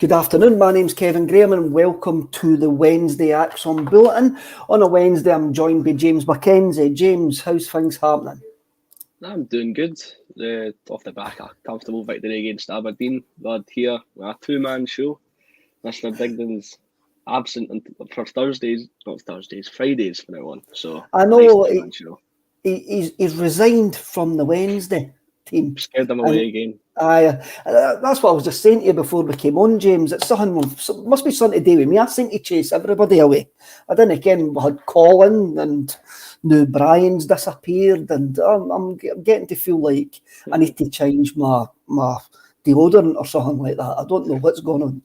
Good afternoon, my name's Kevin Graham and welcome to the Wednesday Acsom Bulletin. On a Wednesday I'm joined by James Mackenzie. James, how's things happening? I'm doing good. Off the back, a comfortable victory against Aberdeen. We're here with a two-man show. Mr. Digdon's absent for Fridays from now on. So I nice know two-man show. he's resigned from the Wednesday team. Scared them away again. That's what I was just saying to you before we came on, James. It's something, must be something to do with me. I seem to chase everybody away. I didn't again, we had Colin and now Brian's disappeared, and I'm getting to feel like I need to change my deodorant or something like that. I don't know what's going on.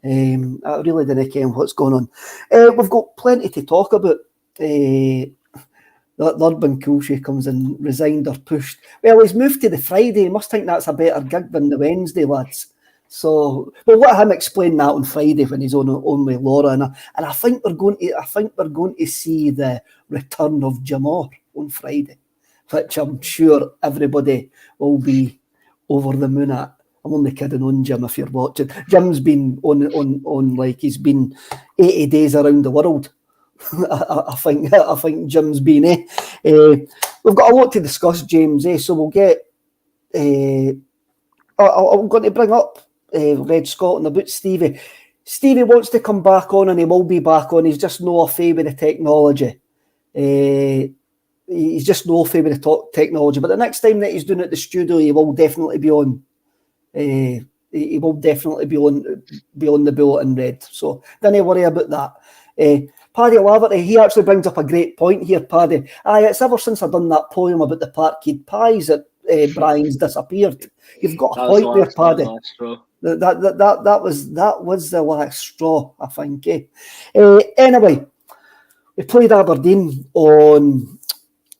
I really don't care what's going on. We've got plenty to talk about. That Urban Coolshay comes and resigned or pushed. Well, he's moved to the Friday. He must think that's a better gig than the Wednesday, lads. So we'll let him explain that on Friday when he's on with Laura. And I think we're going to see the return of Jim Orr on Friday, which I'm sure everybody will be over the moon at. I'm only kidding on Jim if you're watching. Jim's been on like he's been 80 days around the world. I think Jim's been. We've got a lot to discuss, James. So we'll get. I'm going to bring up Red Scotland about Stevie. Stevie wants to come back on, and he will be back on. He's just no afraid with the technology. He's just no afraid with the technology. But the next time that he's doing it at the studio, he will definitely be on. He will definitely be on the Bulletin, Red. So don't worry about that. Paddy Laverty, he actually brings up a great point here, Paddy. It's ever since I've done that poem about the Parkhead Pies that Brian's disappeared. You've got a point there, Paddy. That was the last straw, I think. Anyway, we played Aberdeen on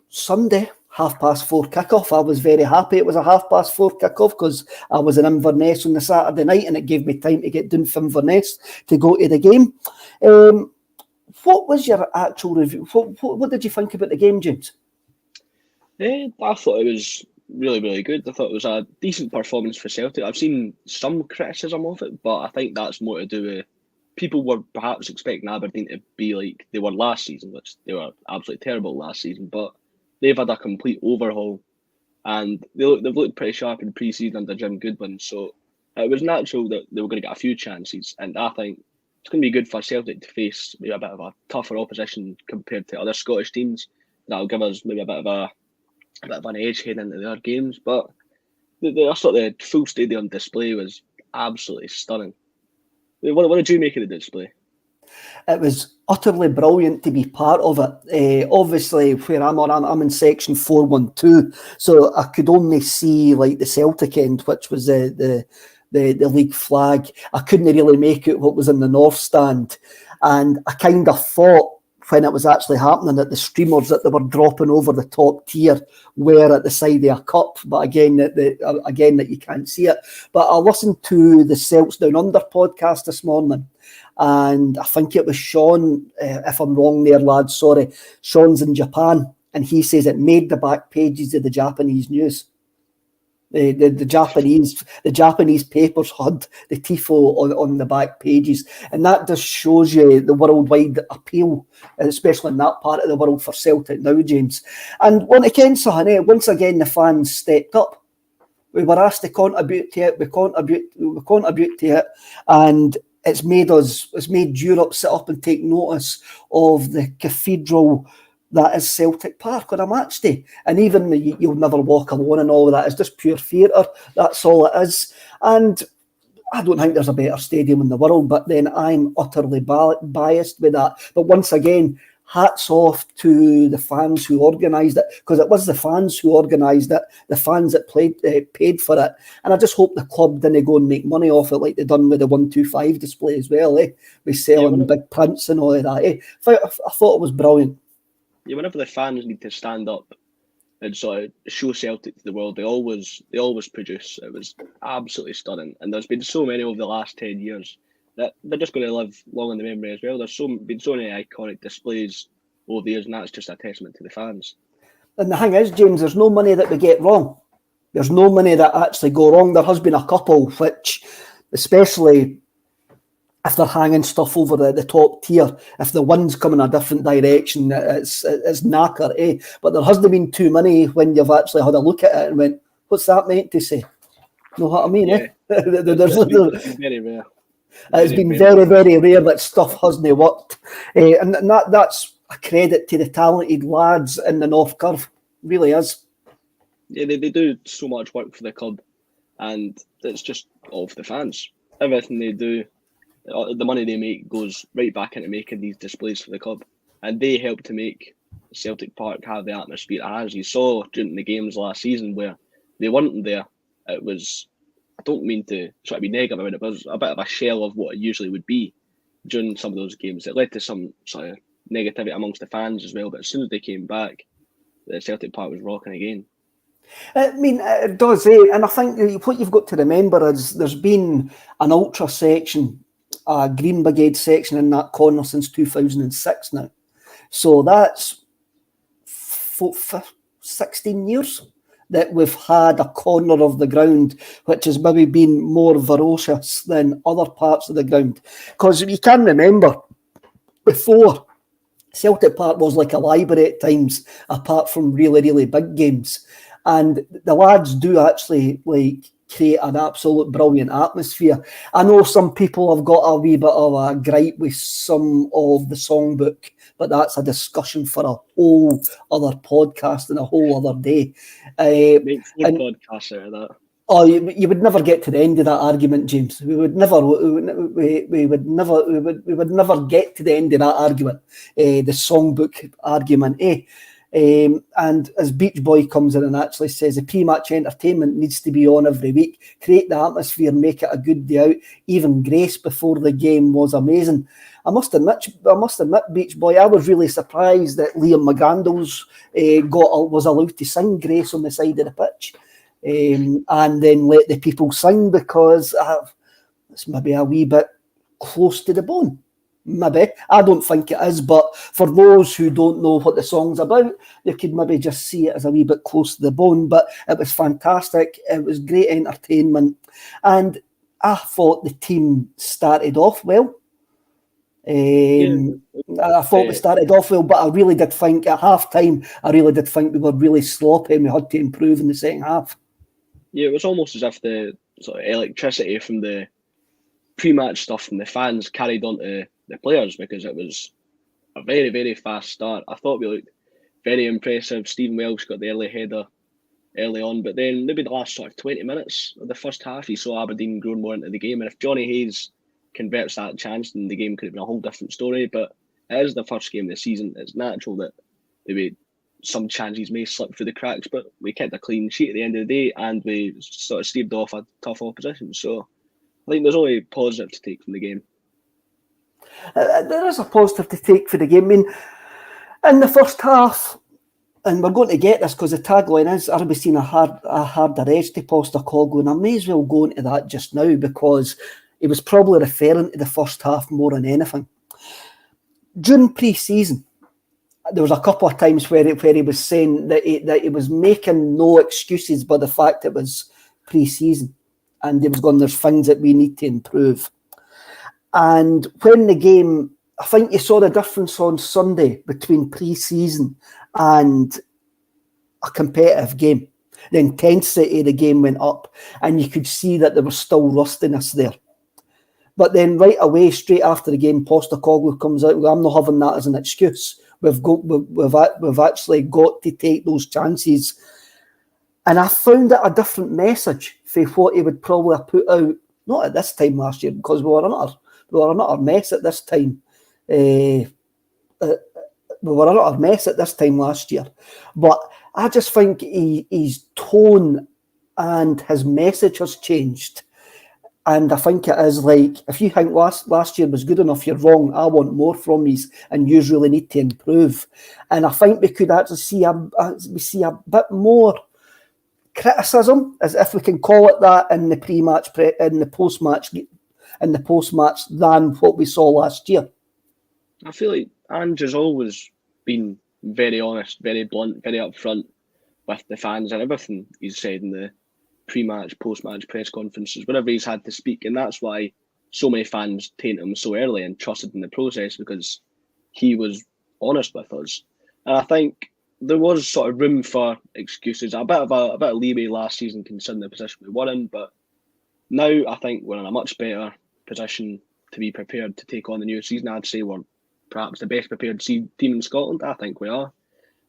Sunday, 4:30 kickoff. I was very happy it was a 4:30 kickoff because I was in Inverness on the Saturday night and it gave me time to get down from Inverness to go to the game. What was your actual review? What did you think about the game, James? I thought it was really, really good. I thought it was a decent performance for Celtic. I've seen some criticism of it, but I think that's more to do with people were perhaps expecting Aberdeen to be like they were last season, which they were absolutely terrible last season, but they've had a complete overhaul and they've looked pretty sharp in pre-season under Jim Goodwin, so it was natural that they were going to get a few chances, and I think it's going to be good for Celtic to face maybe a bit of a tougher opposition compared to other Scottish teams. That'll give us maybe a bit of an edge heading into their games. But the full stadium display was absolutely stunning. What did you make of the display? It was utterly brilliant to be part of it. Obviously, where I'm in section 412, so I could only see like the Celtic end, which was the league flag. I couldn't really make out what was in the north stand, and I kind of thought when it was actually happening that the streamers that they were dropping over the top tier were at the side of a cup, but again that you can't see it. But I listened to the Celts Down Under podcast this morning, and I think it was Sean, if I'm wrong there, lads, sorry, Sean's in Japan, and he says it made the back pages of the Japanese news. The Japanese papers had the tifo on the back pages, and that just shows you the worldwide appeal, especially in that part of the world for Celtic now, James. And once again the fans stepped up. We were asked to contribute to it. We contribute to it, and it's made Europe sit up and take notice of the cathedral that is Celtic Park on a match day. And even You'll Never Walk Alone and all of that is just pure theatre. That's all it is. And I don't think there's a better stadium in the world, but then I'm utterly biased with that. But once again, hats off to the fans who organised it, because it was the fans who organised it, the fans that paid for it. And I just hope the club didn't go and make money off it like they done with the 125 display as well, with selling big prints and all of that. I thought it was brilliant. Yeah, whenever the fans need to stand up and sort of show Celtic to the world, they always produce. It was absolutely stunning, and there's been so many over the last 10 years that they're just going to live long in the memory as well. There's been so many iconic displays over the years, and that's just a testament to the fans. And the thing is, James, there's no money that we get wrong. There's no money that actually go wrong. There has been a couple which, especially if they're hanging stuff over the top tier, if the wind's coming a different direction, it's knacker, eh? But there hasn't been too many when you've actually had a look at it and went, what's that meant to say? Know what I mean, Yeah. eh? It's been very rare. It's been very, very rare that stuff hasn't worked. And that's a credit to the talented lads in the North Curve. Really is. Yeah, they do so much work for the club, and it's just all for the fans. Everything they do, the money they make goes right back into making these displays for the club, and they help to make Celtic Park have the atmosphere it has. You saw during the games last season where they weren't there. It was, I don't mean to sort of be negative about it, but it was a bit of a shell of what it usually would be during some of those games. It led to some sort of negativity amongst the fans as well, but as soon as they came back, the Celtic Park was rocking again. I mean, it does, and I think what you've got to remember is there's been an ultra section, a Green Brigade section in that corner since 2006 now. So that's 16 years that we've had a corner of the ground which has maybe been more ferocious than other parts of the ground. Because you can remember, before, Celtic Park was like a library at times, apart from really, really big games. And the lads do actually create an absolute brilliant atmosphere. I know some people have got a wee bit of a gripe with some of the songbook, but that's a discussion for a whole other podcast and a whole other day. Make 4 podcasts out of that. Oh, you would never get to the end of that argument, James. We would never get to the end of that argument. The songbook argument, and as Beach Boy comes in and actually says the pre-match entertainment needs to be on every week, create the atmosphere, make it a good day out. Even Grace before the game was amazing. I must admit, Beach Boy, I was really surprised that Liam McGandles was allowed to sing Grace on the side of the pitch, and then let the people sing, because it's maybe a wee bit close to the bone. Maybe. I don't think it is, but for those who don't know what the song's about, they could maybe just see it as a wee bit close to the bone. But it was fantastic. It was great entertainment. And I thought the team started off well. I thought we started off well, but I really did think at half-time, we were really sloppy and we had to improve in the second half. Yeah, it was almost as if the sort of electricity from the pre-match stuff from the fans carried on to the players, because it was a very, very fast start. I thought we looked very impressive. Stephen Welsh got the early header early on, but then maybe the last sort of 20 minutes of the first half, you saw Aberdeen growing more into the game. And if Johnny Hayes converts that chance, then the game could have been a whole different story. But it is the first game of the season. It's natural that maybe some chances may slip through the cracks, but we kept a clean sheet at the end of the day and we sort of staved off a tough opposition. So I think there's only positive to take from the game. There is a positive to take for the game. I mean, in the first half, and we're going to get this because the tagline is, "Are we seeing a harder edge to Postecoglou?" And I may as well go into that just now, because he was probably referring to the first half more than anything. During pre-season, there was a couple of times where he was saying that he was making no excuses by the fact it was pre-season, and he was going, "There's things that we need to improve." And when the game, I think you saw the difference on Sunday between pre-season and a competitive game. The intensity of the game went up, and you could see that there was still rustiness there. But then right away, straight after the game, Postecoglou comes out, "I'm not having that as an excuse. We've actually got to take those chances." And I found it a different message for what he would probably have put out, not at this time last year, because we were another mess at this time. We were another mess at this time last year. But I just think his tone and his message has changed. And I think it is like, if you think last year was good enough, you're wrong. I want more from you, and you really need to improve. And I think we could actually see a bit more criticism, as if we can call it that, in the pre-match, in the post-match, than what we saw last year. I feel like Ange has always been very honest, very blunt, very upfront with the fans and everything he's said in the pre-match, post-match press conferences, whenever he's had to speak, and that's why so many fans tainted him so early and trusted in the process because he was honest with us. And I think there was sort of room for excuses, a bit of leeway last season considering the position we were in, but now I think we're in a much better position to be prepared to take on the new season. I'd say we're perhaps the best prepared team in Scotland. I think we are.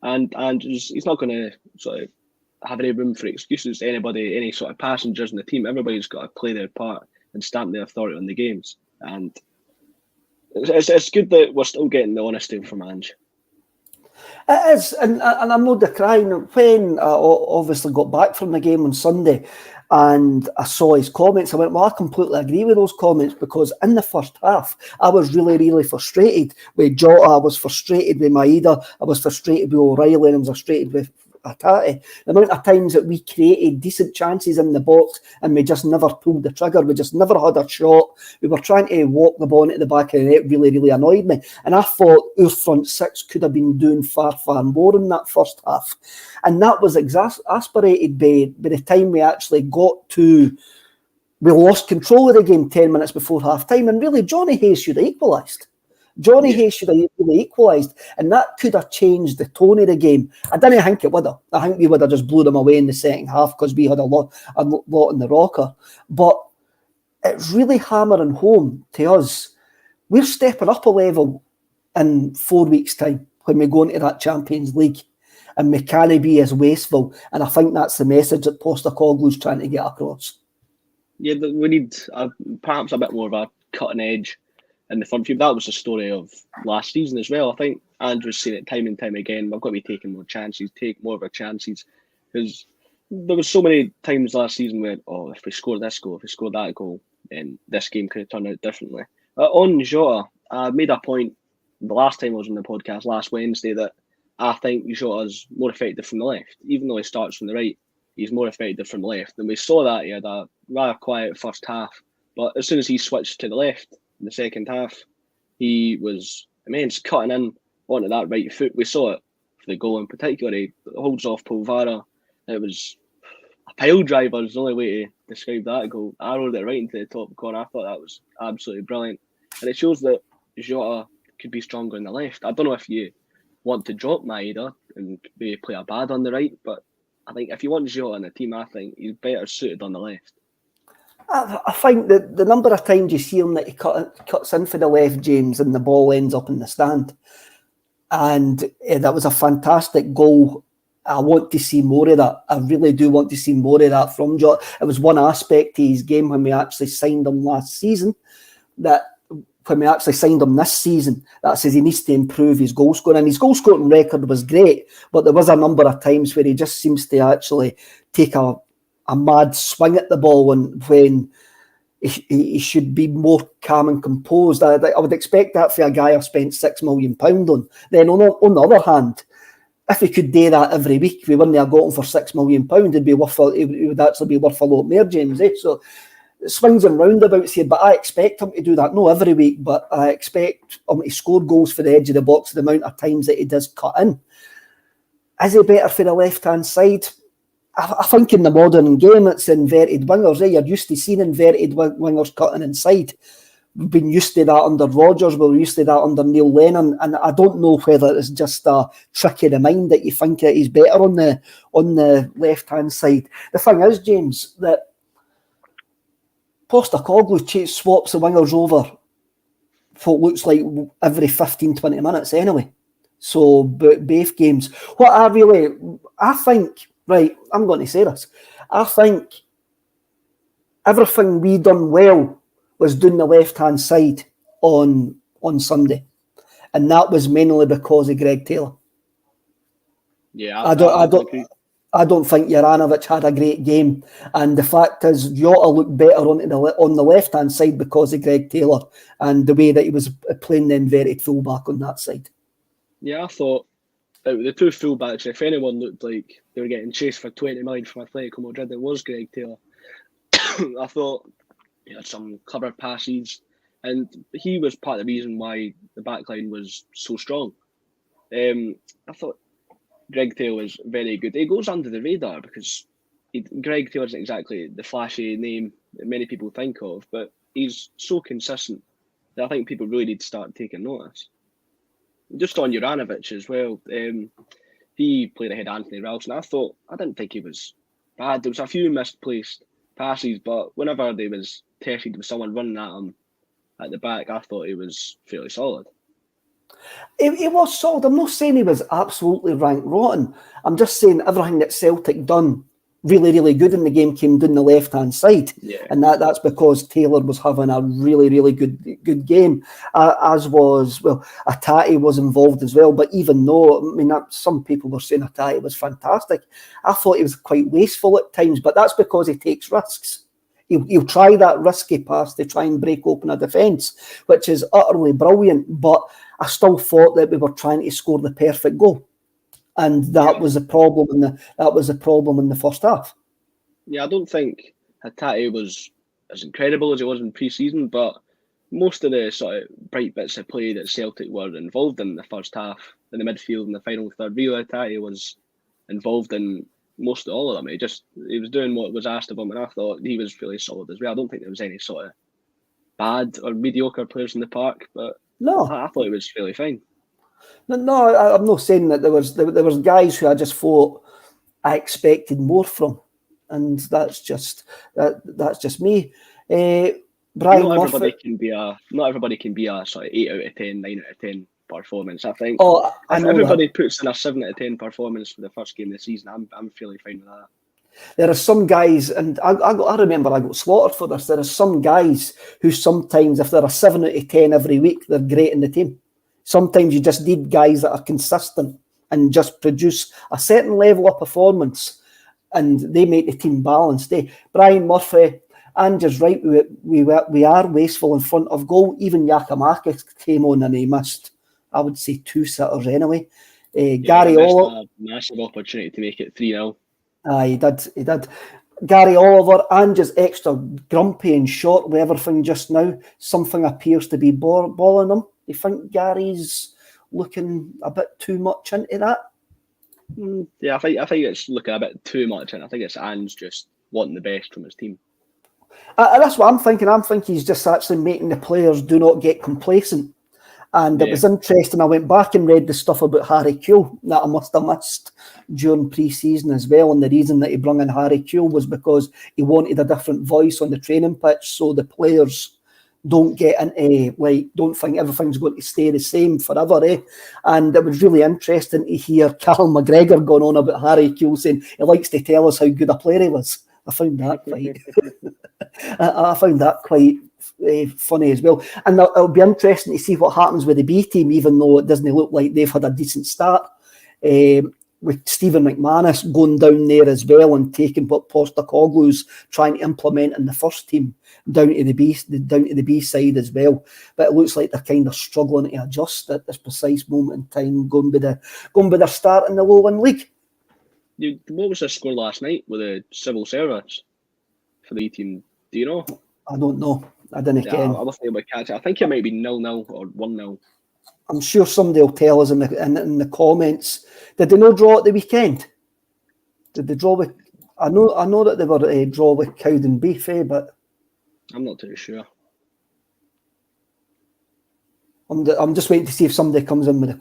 And he's not going to sort of have any room for excuses. Anybody, any sort of passengers in the team, everybody's got to play their part and stamp their authority on the games. And it's good that we're still getting the honesty from Ange. It is, and I'm not decrying. When I obviously got back from the game on Sunday and I saw his comments, I went, well, I completely agree with those comments, because in the first half, I was really, really frustrated with Jota, I was frustrated with Maeda, I was frustrated with O'Reilly, and I was frustrated with Hatate. The amount of times that we created decent chances in the box and we just never pulled the trigger, we just never had a shot, we were trying to walk the ball into the back of the net, really, really annoyed me. And I thought our front six could have been doing far, far more in that first half. And that was exasperated by the time we actually got to, we lost control of the game 10 minutes before half time, and really Johnny Hayes should have equalised. Hayes should have equalised, and that could have changed the tone of the game. I didn't think it would have. I think we would have just blew them away in the second half because we had a lot in the rocker. But it's really hammering home to us. We're stepping up a level in 4 weeks' time when we go into that Champions League, and we can't be as wasteful. And I think that's the message that Postecoglou's trying to get across. Yeah, we need perhaps a bit more of a cutting edge in the front view. That was the story of last season as well. I think Andrew's seen it time and time again. We've got to be taking more chances, take more of our chances, because there was so many times last season where, if we score this goal, if we score that goal, then this game could have turned out differently. On Jota, I made a point the last time I was on the podcast last Wednesday that I think Jota's more effective from the left. Even though he starts from the right, he's more effective from the left. And we saw that he had a rather quiet first half, but as soon as he switched to the left in the second half, he was immense, cutting in onto that right foot. We saw it for the goal in particular. He holds off Polvara. It was a pile driver is the only way to describe that goal. Arrowed it right into the top corner. I thought that was absolutely brilliant. And it shows that Jota could be stronger on the left. I don't know if you want to drop Maeda and maybe play a bad on the right, but I think if you want Jota in the team, I think he's better suited on the left. I think that the number of times you see him that he cuts in for the left, James, and the ball ends up in the stand. And that was a fantastic goal. I want to see more of that. I really do want to see more of that from Jota. It was one aspect to his game when we actually signed him last season, that when we actually signed him this season, that says he needs to improve his goal scoring. And his goal scoring record was great, but there was a number of times where he just seems to actually take a mad swing at the ball when he should be more calm and composed. I would expect that for a guy I've spent £6 million on. Then on the other hand, if he could do that every week, we wouldn't have got him for £6 million. It would actually be worth a lot more, James. So swings and roundabouts here, but I expect him to do that, not every week, but I expect him to score goals for the edge of the box the amount of times that he does cut in. Is he better for the left-hand side? I think in the modern game, it's inverted wingers. You're used to seeing inverted wingers cutting inside. We've been used to that under Rodgers. We were used to that under Neil Lennon. And I don't know whether it's just a trick of the mind that you think that he's better on the left-hand side. The thing is, James, that Postecoglou swaps the wingers over for what looks like every 15, 20 minutes anyway. So, both games. I think... Right, I'm going to say this. I think everything we done well was doing the left-hand side on Sunday. And that was mainly because of Greg Taylor. Yeah, I don't think Juranovic had a great game. And the fact is, Jota looked better on the left-hand side because of Greg Taylor and the way that he was playing the inverted fullback on that side. Yeah, I thought the two fullbacks, if anyone looked like they were getting chased for 20 million from Atletico Madrid, it was Greg Taylor. I thought he had some clever passes, and he was part of the reason why the backline was so strong. I thought Greg Taylor was very good. He goes under the radar because Greg Taylor isn't exactly the flashy name that many people think of, but he's so consistent that I think people really need to start taking notice. Just on Juranovic as well, he played ahead of Anthony Ralston. I didn't think he was bad. There was a few misplaced passes, but whenever they was tested with someone running at him at the back, I thought he was fairly solid. He was solid. I'm not saying he was absolutely rank rotten. I'm just saying everything that Celtic done really, really good in the game came down the left-hand side. Yeah. And that's because Taylor was having a really, really good game, as was, Atati was involved as well. But even though, some people were saying Atati was fantastic, I thought he was quite wasteful at times, but that's because he takes risks. He'll try that risky pass to try and break open a defence, which is utterly brilliant, but I still thought that we were trying to score the perfect goal. And that was a problem in the first half. Yeah, I don't think Hatate was as incredible as he was in pre-season, but most of the sort of bright bits of play that Celtic were involved in the first half, in the midfield and the final third, really Hatate was involved in most of all of them. He was doing what was asked of him, and I thought he was really solid as well. I don't think there was any sort of bad or mediocre players in the park, but no, I thought he was really fine. No, I'm not saying that there was guys who I just thought I expected more from, and that's just me. Brian not everybody Murphy can be a sort of 8 out of 10, 9 out of 10 performance. I think if everybody puts in a 7 out of 10 performance for the first game of the season, I'm fairly fine with that. There are some guys, and I remember I got slaughtered for this. There are some guys who sometimes, if they're a 7 out of 10 every week, they're great in the team. Sometimes you just need guys that are consistent and just produce a certain level of performance, and they make the team balanced. Brian Murphy, Ange's right, we are wasteful in front of goal. Even Giakoumakis came on and he missed, I would say, 2 sitters anyway. Gary Oliver, a massive opportunity to make it 3-0. He did. Gary Oliver, Ange's extra grumpy and short with everything just now. Something appears to be balling him. You think Gary's looking a bit too much into that? Yeah, I think it's looking a bit too much, and I think it's Ange just wanting the best from his team. That's what I'm thinking. I'm thinking he's just actually making the players do not get complacent. And it was interesting. I went back and read the stuff about Harry Kewell that I must have missed during pre-season as well. And the reason that he brought in Harry Kewell was because he wanted a different voice on the training pitch, so the players don't get into, don't think everything's going to stay the same forever, And it was really interesting to hear Carl McGregor going on about Harry Kewell saying he likes to tell us how good a player he was. I found that quite funny as well. And it'll be interesting to see what happens with the B team, even though it doesn't look like they've had a decent start. With Stephen McManus going down there as well and taking what Postecoglou's trying to implement in the first team down to the B side as well. But it looks like they're kind of struggling to adjust at this precise moment in time, going by their start in the Lowland League. What was the score last night with the civil service for the team? Do you know? I don't know. I didn't I wasn't able to catch it. I think it might be 0-0 or 1-0. I'm sure somebody will tell us in the comments. Did they not draw at the weekend? Did they draw with? I know that they were a draw with Cowden Beef, but I'm not too sure. I'm just waiting to see if somebody comes in with the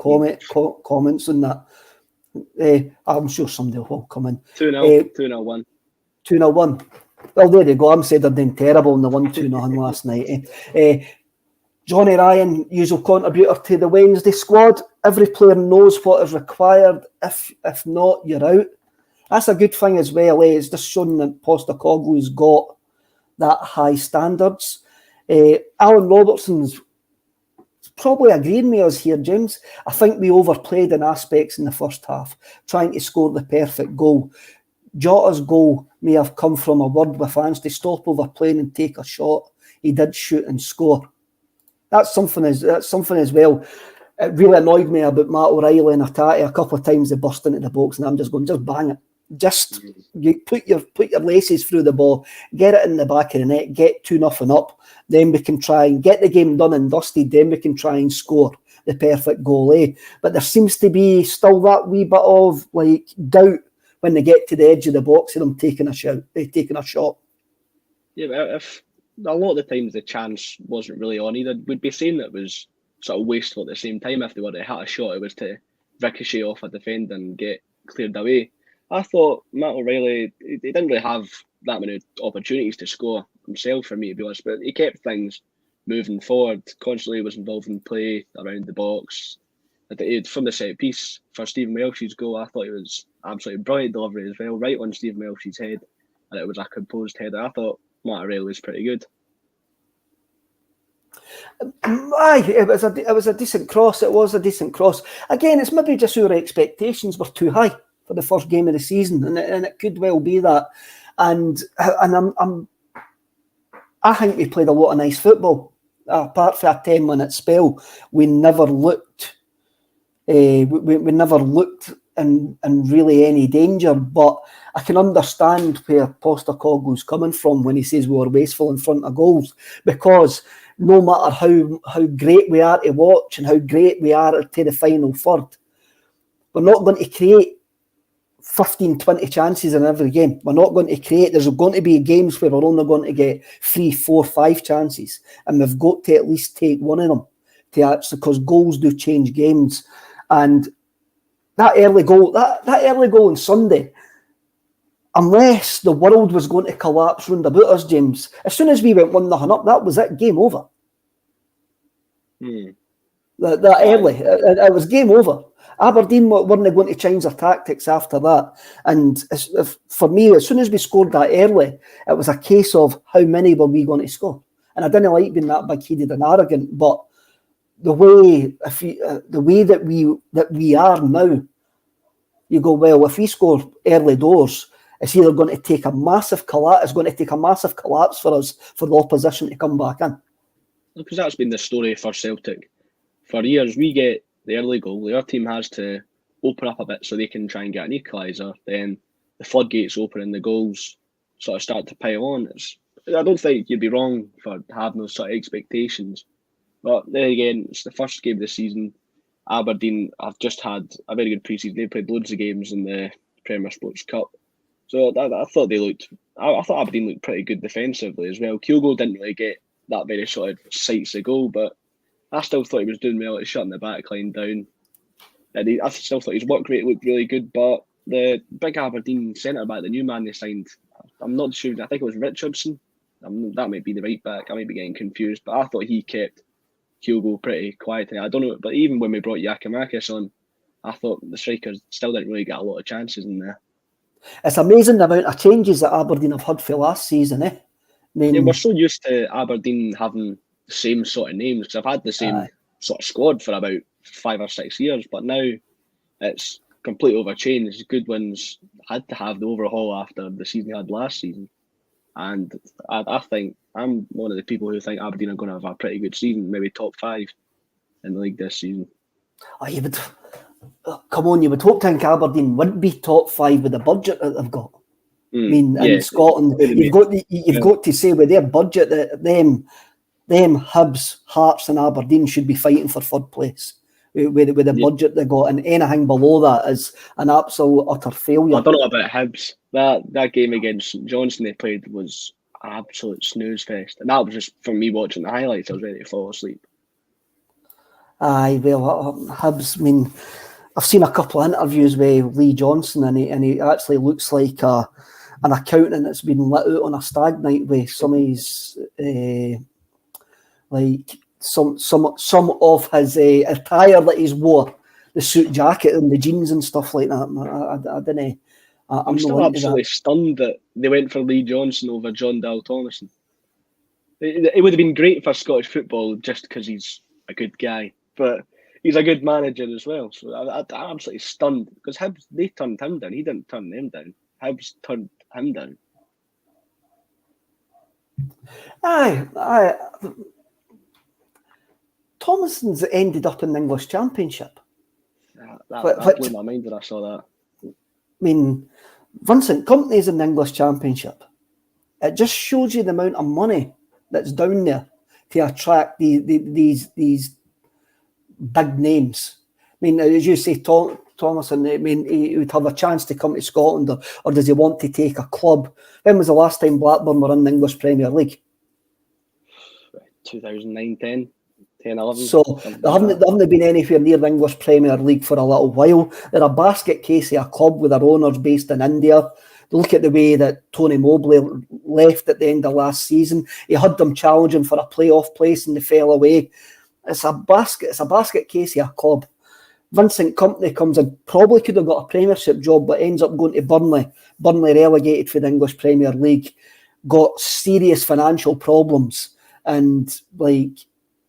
comments on that. I'm sure somebody will come in. 2-0, 2-0-1. 2-0-1. Well, there you go. I'm saying they're doing terrible in the 1-2 last night. Johnny Ryan, usual contributor to the Wednesday squad. Every player knows what is required. If not, you're out. That's a good thing as well. It's just showing that Postecoglou's got that high standards. Alan Robertson's probably agreeing with us here, James. I think we overplayed in aspects in the first half, trying to score the perfect goal. Jota's goal may have come from a word with Ange to stop overplaying and take a shot. He did shoot and score. That's something as well. It really annoyed me about Matt O'Reilly and Hatate. A couple of times they burst into the box and I'm just going, just bang it. Just you put your laces through the ball, get it in the back of the net, get 2-0 up. Then we can try and get the game done and dusted. Then we can try and score the perfect goal. But there seems to be still that wee bit of doubt when they get to the edge of the box and them taking a shot. Yeah, but if a lot of the times the chance wasn't really on either, we'd be saying that it was sort of wasteful at the same time. If they were to hit a shot, it was to ricochet off a defender and get cleared away. I thought Matt O'Reilly, he didn't really have that many opportunities to score himself, for me, to be honest, but he kept things moving forward, constantly was involved in play around the box. From the set piece for Stephen Welsh's goal, I thought it was absolutely brilliant delivery as well, right on Stephen Welsh's head, and it was a composed header. I thought Matt O'Reilly was pretty good. Aye, it was a decent cross. It was a decent cross. Again, it's maybe just our expectations were too high for the first game of the season, and it could well be that. And I think we played a lot of nice football. Apart from a 10-minute spell, we never looked. We never looked in really any danger. But I can understand where Postecoglou's coming from when he says we were wasteful in front of goals, because no matter how great we are to watch and how great we are to the final third, we're not going to create 15, 20 chances in every game. We're not going to create. There's going to be games where we're only going to get 3, 4, 5 chances, and we've got to at least take one of them to actually, because goals do change games. And that early goal on Sunday, unless the world was going to collapse round about us, James, as soon as we went 1-0 up, that was it, game over. That early, it was game over. Aberdeen weren't going to change their tactics after that. And for me, as soon as we scored that early, it was a case of how many were we going to score. And I didn't like being that big-headed and arrogant, but the way that we are now, you go, well, if we score early doors, it's either going to take a massive collapse. It's going to take a massive collapse for us, for the opposition to come back in. Because that's been the story for Celtic for years. We get the early goal, the other team has to open up a bit so they can try and get an equaliser. Then the floodgates open and the goals sort of start to pile on. I don't think you'd be wrong for having those sort of expectations. But then again, it's the first game of the season. Aberdeen have just had a very good pre-season. They played loads of games in the Premier Sports Cup. So I thought I thought Aberdeen looked pretty good defensively as well. Kyogo didn't really get that very sort of sights the goal, but I still thought he was doing well at shutting the back line down. And I still thought his work rate looked really good, but the big Aberdeen centre-back, the new man they signed, I'm not sure, I think it was Richardson. That might be the right back, I might be getting confused, but I thought he kept Kyogo pretty quiet. I don't know, but even when we brought Yakimakis on, I thought the strikers still didn't really get a lot of chances in there. It's amazing the amount of changes that Aberdeen have had for last season, eh? I mean, yeah, we're so used to Aberdeen having the same sort of names, because I've had the same sort of squad for about 5 or 6 years, but now it's completely overchanged. Goodwin's had to have the overhaul after the season he had last season, and I think I'm one of the people who think Aberdeen are going to have a pretty good season, maybe top 5 in the league this season. Oh, you would hope to think Aberdeen would be top 5 with the budget that they've got. I mean, in Scotland, you've got to say with their budget that them Hibs, Hearts and Aberdeen should be fighting for third place with the budget they got, and anything below that is an absolute utter failure. I don't know about Hibs. That game against St Johnstone they played was an absolute snooze fest, and that was just from me watching the highlights. I was ready to fall asleep. Aye, well, Hibs. I mean, I've seen a couple of interviews with Lee Johnson, and he actually looks like an accountant that's been let out on a stag night with some of his some of his attire that he's wore, the suit jacket and the jeans and stuff like that. I don't know. I'm still absolutely stunned that they went for Lee Johnson over John Daltonison. It would have been great for Scottish football just because he's a good guy, but he's a good manager as well. So I'm absolutely stunned because Hibs, they turned him down. He didn't turn them down. Hibs turned him down. Aye. Thomason's ended up in the English Championship. That blew my mind when I saw that. I mean, Vincent Kompany's in the English Championship. It just shows you the amount of money that's down there to attract these big names. I mean, as you say, Thomas? And I mean, he would have a chance to come to Scotland, or does he want to take a club? When was the last time Blackburn were in the English Premier League? 2009, 10, 11. So there haven't been anywhere near the English Premier League for a little while. They're a basket case of a club with their owners based in India. Look at the way that Tony Mobley left at the end of last season. He had them challenging for a playoff place and they fell away. It's a basket case of a club. Vincent Kompany comes in, probably could have got a Premiership job, but ends up going to Burnley. Burnley relegated for the English Premier League. Got serious financial problems and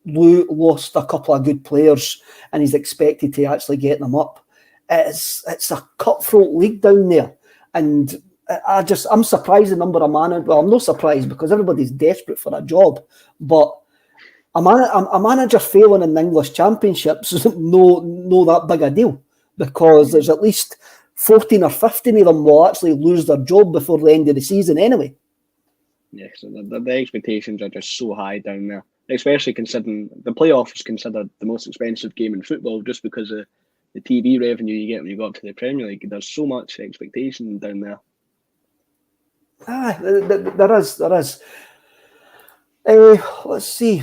lost a couple of good players, and he's expected to actually get them up. It's a cutthroat league down there, and I'm surprised the number of managers. Well, I'm not surprised because everybody's desperate for a job, but a manager failing in the English Championships is no that big a deal, because there's at least 14 or 15 of them will actually lose their job before the end of the season anyway. Yeah, so the expectations are just so high down there, especially considering the playoff is considered the most expensive game in football just because of the TV revenue you get when you go up to the Premier League. There's so much expectation down there. There is. Let's see.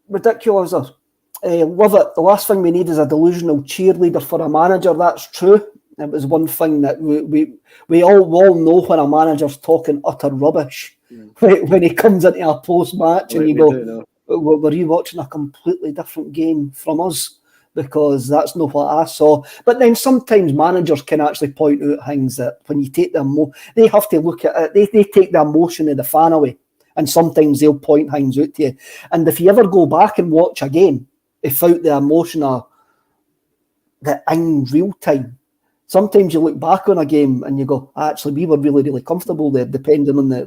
Ridiculous. Love it. The last thing we need is a delusional cheerleader for a manager. That's true. It was one thing that we all know when a manager's talking utter rubbish. When he comes into a post-match and you go, were you watching a completely different game from us? Because that's not what I saw. But then sometimes managers can actually point out things that when you take they have to look at it, they take the emotion of the fan away. And sometimes they'll point things out to you. And if you ever go back and watch a game without the emotion of the in real time, sometimes you look back on a game and you go, actually, we were really, really comfortable there, depending on the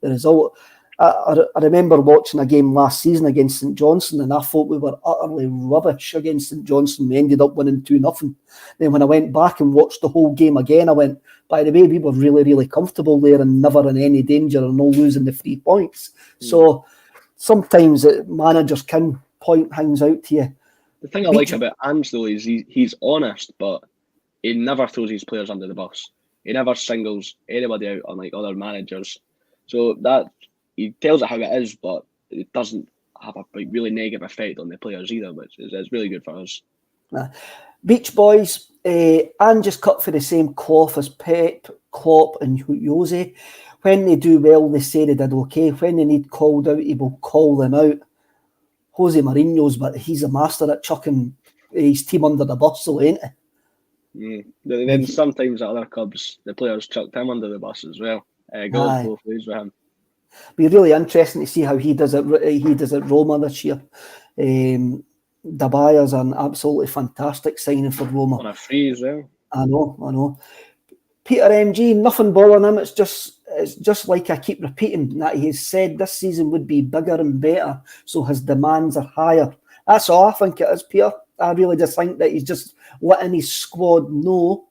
result. I remember watching a game last season against St Johnstone, and I thought we were utterly rubbish against St Johnstone. We ended up winning 2-0. Then when I went back and watched the whole game again, I went, by the way, we were really, really comfortable there and never in any danger and no losing the 3 points. So sometimes managers can point things out to you. The thing I like about Ange, though, is he's honest, but he never throws his players under the bus. He never singles anybody out, unlike other managers. So that he tells it how it is, but it doesn't have a really negative effect on the players either, which is really good for us. Beach Boys, Ange is cut for the same cloth as Pep, Klopp and Jose. When they do well, they say they did okay. When they need called out, he will call them out. Jose Mourinho's, but he's a master at chucking his team under the bus, so ain't he? Then sometimes at other clubs, the players chucked him under the bus as well. Goes both ways with him. Be really interesting to see how he does it. He does at Roma this year. Dabaya's an absolutely fantastic signing for Roma. On a free as well. I know. Peter MG, nothing bothering him. It's just like I keep repeating that he has said this season would be bigger and better, so his demands are higher. That's all I think it is, Peter. I really just think that he's just letting his squad know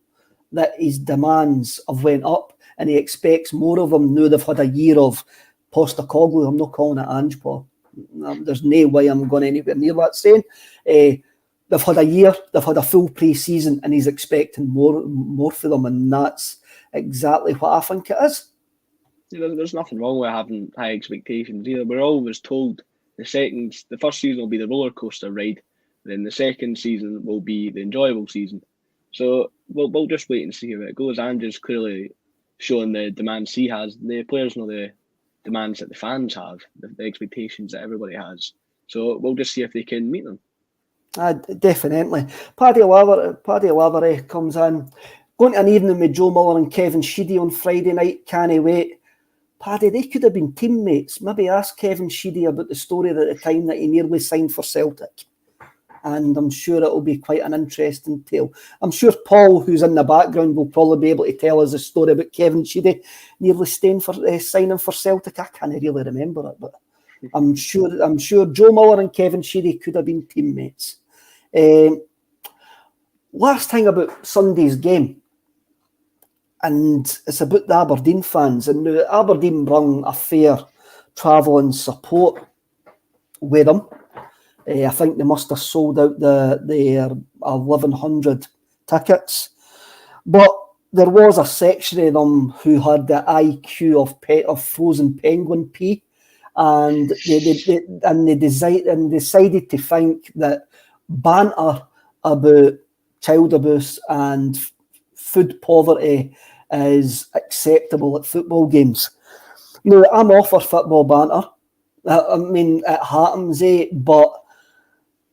that his demands have went up and he expects more of them now they've had a year of Postecoglou. I'm not calling it Ange Paul. There's no way I'm going anywhere near that saying. They've had a year, they've had a full pre-season, and he's expecting more for them, and that's exactly what I think it is. There's nothing wrong with having high expectations either. We're always told the first season will be the roller coaster ride, then the second season will be the enjoyable season. So we'll just wait and see how it goes. Ange's clearly showing the demands he has. The players know the demands that the fans have, the expectations that everybody has. So we'll just see if they can meet them. Definitely. Paddy Lavery comes in. Going to an evening with Joe Muller and Kevin Sheedy on Friday night. Can't wait. Paddy, they could have been teammates. Maybe ask Kevin Sheedy about the story at the time that he nearly signed for Celtic. And I'm sure it'll be quite an interesting tale. I'm sure Paul, who's in the background, will probably be able to tell us a story about Kevin Sheedy nearly signing for Celtic. I can't really remember it, but I'm sure Joe Muller and Kevin Sheedy could have been teammates. Last thing about Sunday's game, and it's about the Aberdeen fans. And now Aberdeen brung a fair travelling support with them. I think they must have sold out their 1,100 tickets. But there was a section of them who had the IQ of frozen penguin pee, and they decided to think that banter about child abuse and food poverty is acceptable at football games. No, I'm all for football banter. I mean, it happens, but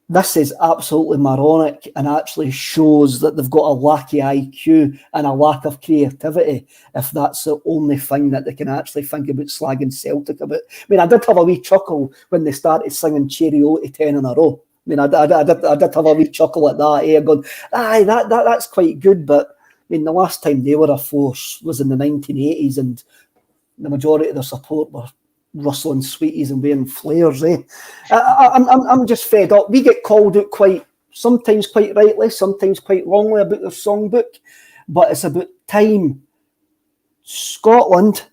this is absolutely moronic and actually shows that they've got a lack of IQ and a lack of creativity if that's the only thing that they can actually think about slagging Celtic about. I mean, I did have a wee chuckle when they started singing Cheerio to 10 in a row. I mean, I did have a wee chuckle at that, going, aye, that's quite good, but I mean, the last time they were a force was in the 1980s, and the majority of their support were rustling sweeties and wearing flares. I'm just fed up. We get called out sometimes quite rightly, sometimes quite wrongly about their songbook, but it's about time Scotland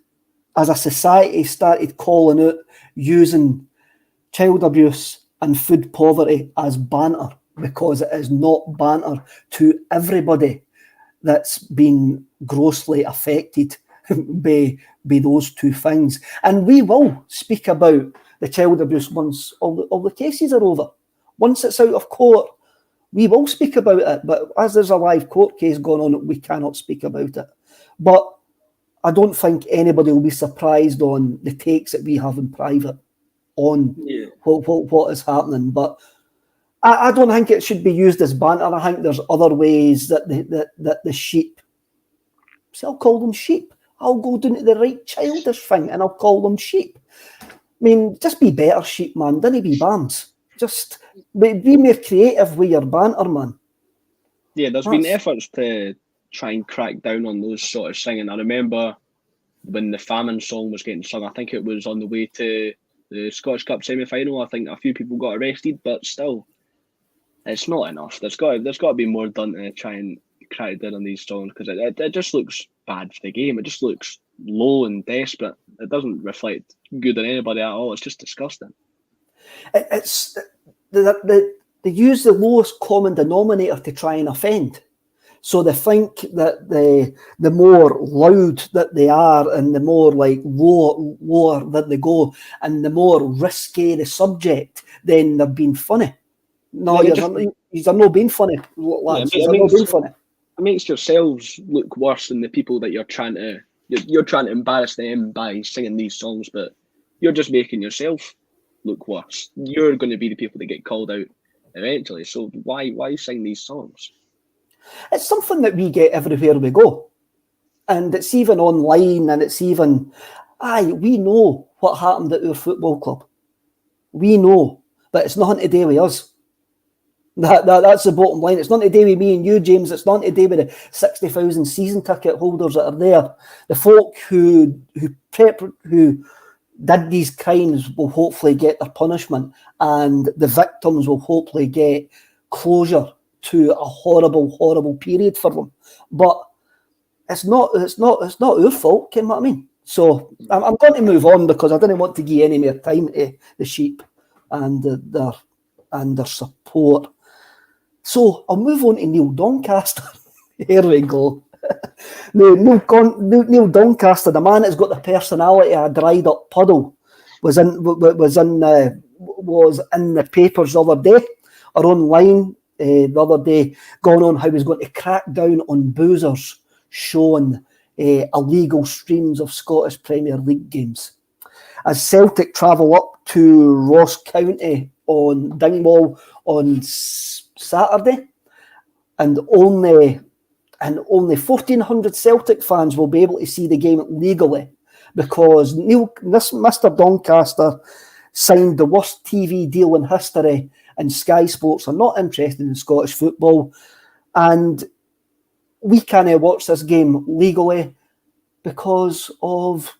as a society started calling out using child abuse and food poverty as banter, because it is not banter to everybody that's been grossly affected by those two things. And we will speak about the child abuse once all the cases are over. Once it's out of court, we will speak about it. But as there's a live court case going on, we cannot speak about it. But I don't think anybody will be surprised on the takes that we have in private on what is happening. But I don't think it should be used as banter. I think there's other ways that the sheep, see, I'll call them sheep. I'll go down to the right childish thing and I'll call them sheep. I mean, just be better sheep, man. Don't be bams. Just be more creative with your banter, man. Yeah, there's been efforts to try and crack down on those sort of singing. I remember when the famine song was getting sung, I think it was on the way to the Scottish Cup semi-final. I think a few people got arrested, but still, it's not enough. There's got to be more done to try and crack down on these songs, because it just looks bad for the game. It just looks low and desperate. It doesn't reflect good on anybody at all. It's just disgusting. It's they use the lowest common denominator to try and offend. So they think that the more loud that they are, and the more like lower that they go, and the more risky the subject, then they're being funny. No, you're not being funny, lads. You're not being funny. It makes yourselves look worse than the people that you're trying to embarrass them by singing these songs, but you're just making yourself look worse. You're going to be the people that get called out eventually. So why sing these songs? It's something that we get everywhere we go, and it's even online, and it's even we know what happened at our football club. We know, but it's nothing to do with us. That's the bottom line. It's nothing to do with me and you, James. It's nothing to do with the 60,000 season ticket holders that are there. The folk who did these crimes will hopefully get their punishment, and the victims will hopefully get closure to a horrible, horrible period for them. But it's not our fault. You know what I mean? So I'm going to move on, because I didn't want to give any more time to the sheep and their support. So I'll move on to Neil Doncaster. Here we go. Neil Doncaster, the man that's got the personality of a dried up puddle, was in the papers the other day, or online the other day, going on how he's going to crack down on boozers showing illegal streams of Scottish Premier League games. As Celtic travel up to Ross County on Dingwall on Saturday, and only 1,400 Celtic fans will be able to see the game legally, because Mr. Doncaster signed the worst TV deal in history, and Sky Sports are not interested in Scottish football, and we can't watch this game legally because of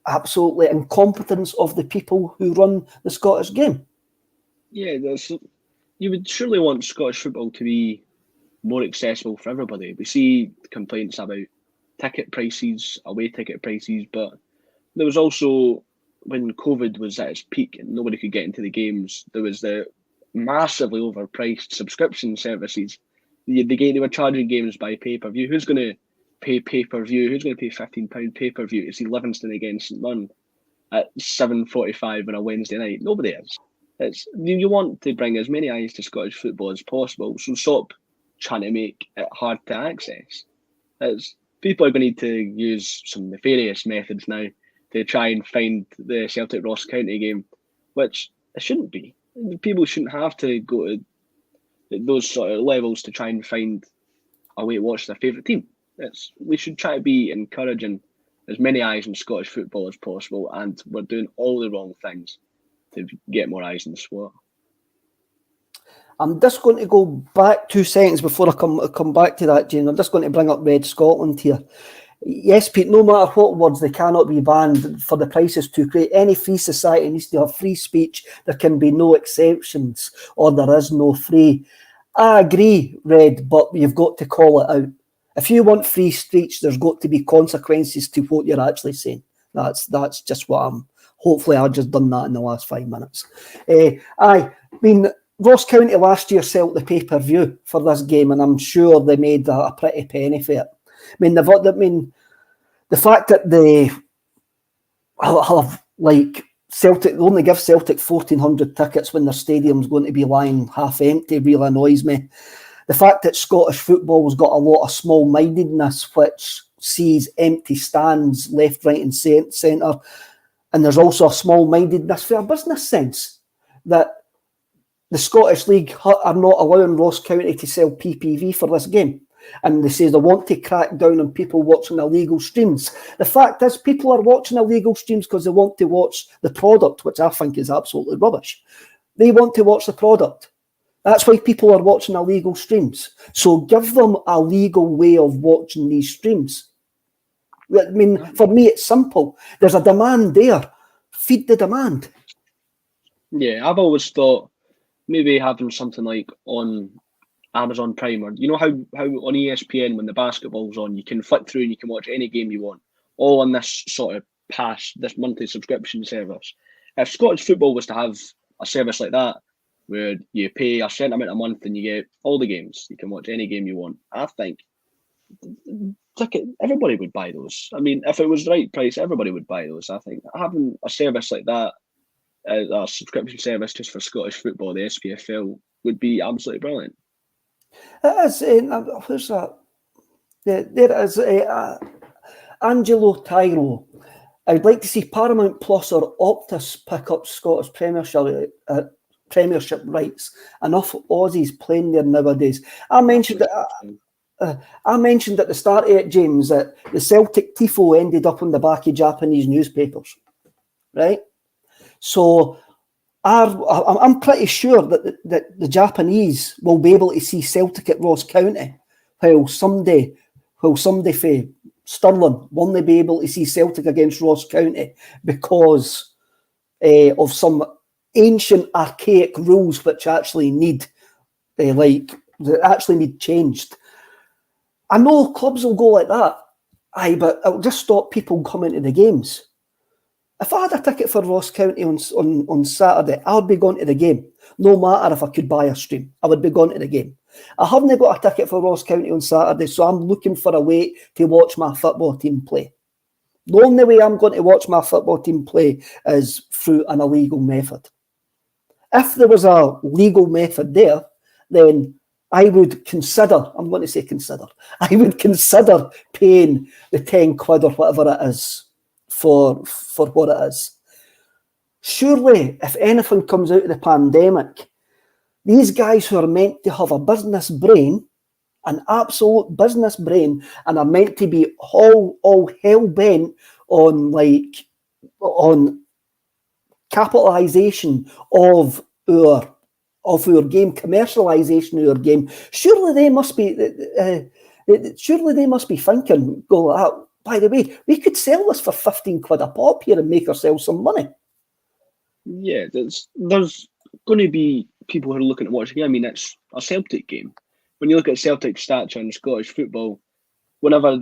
absolutely incompetence of the people who run the Scottish game. Yeah, you would surely want Scottish football to be more accessible for everybody. We see complaints about ticket prices, away ticket prices, but there was also, when COVID was at its peak and nobody could get into the games, there was the massively overpriced subscription services they were charging games by pay-per-view. Who's going to pay pay-per-view? Who's going to pay £15 pay-per-view to see Livingston against St Mirren at 7:45 on a Wednesday night? Nobody is. You want to bring as many eyes to Scottish football as possible, so stop trying to make it hard to access. People are going to need to use some nefarious methods now to try and find the Celtic Ross County game, which it shouldn't be. People shouldn't have to go to those sort of levels to try and find a way to watch their favourite team. We should try to be encouraging as many eyes on Scottish football as possible, and we're doing all the wrong things to get more eyes in the sport. I'm just going to go back 2 seconds before I come back to that, James. I'm just going to bring up Red Scotland here. Yes, Pete, no matter what words, they cannot be banned for the prices too great. Any free society needs to have free speech. There can be no exceptions, or there is no free. I agree, Red, but you've got to call it out. If you want free speech, there's got to be consequences to what you're actually saying. That's just what hopefully I've just done that in the last 5 minutes. Ross County last year sold the pay-per-view for this game, and I'm sure they made a pretty penny for it. The fact that they have Celtic, they only give Celtic 1,400 tickets when their stadium's going to be lying half empty really annoys me. The fact that Scottish football's got a lot of small-mindedness, which sees empty stands left, right and centre, and there's also a small-mindedness for a business sense that the Scottish League are not allowing Ross County to sell PPV for this game. And they say they want to crack down on people watching illegal streams. The fact is, people are watching illegal streams because they want to watch the product, which I think is absolutely rubbish. They want to watch the product. That's why people are watching illegal streams. So give them a legal way of watching these streams. For me, it's simple. There's a demand there. Feed the demand. Yeah, I've always thought maybe having something like on Amazon Prime, or how on ESPN when the basketball's on, you can flick through and you can watch any game you want, all on this sort of this monthly subscription service. If Scottish football was to have a service like that, where you pay a certain amount a month and you get all the games, you can watch any game you want, I think everybody would buy those. If it was the right price, everybody would buy those. I think having a service like that, a subscription service just for Scottish football, the SPFL, would be absolutely brilliant. It is. Where's that? There it is. Angelo Tyro. I'd like to see Paramount Plus or Optus pick up Scottish Premiership rights. Enough Aussies playing there nowadays. I mentioned at the start of it, James, that the Celtic tifo ended up on the back of Japanese newspapers, right? So I'm pretty sure that the Japanese will be able to see Celtic at Ross County, while somebody for Stirling won't be able to see Celtic against Ross County because of some ancient archaic rules which actually need changed. I know clubs will go like that, but it'll just stop people coming to the games. If I had a ticket for Ross County on Saturday, I would be going to the game. No matter if I could buy a stream, I would be going to the game. I haven't got a ticket for Ross County on Saturday, so I'm looking for a way to watch my football team play. The only way I'm going to watch my football team play is through an illegal method. If there was a legal method there, then I would consider paying the 10 quid or whatever it is for what it is. Surely, if anything comes out of the pandemic, these guys who are meant to have a business brain, an absolute business brain, and are meant to be all hell bent on capitalisation of our game, commercialisation of our game. Surely they must be thinking, by the way, we could sell this for 15 quid a pop here and make ourselves some money. Yeah, there's going to be people who are looking at watching. It's a Celtic game. When you look at Celtic stature in Scottish football, whenever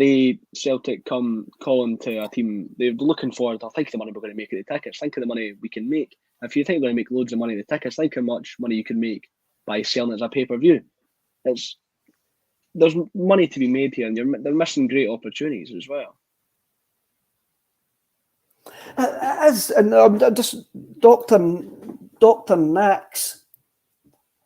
Celtic come calling to a team, they're looking for, think of the money we're going to make at the tickets, think of the money we can make. If you think we're going to make loads of money at the tickets, think how much money you can make by selling it as a pay-per-view. there's money to be made here, and they're missing great opportunities as well. As and just Dr. Nax.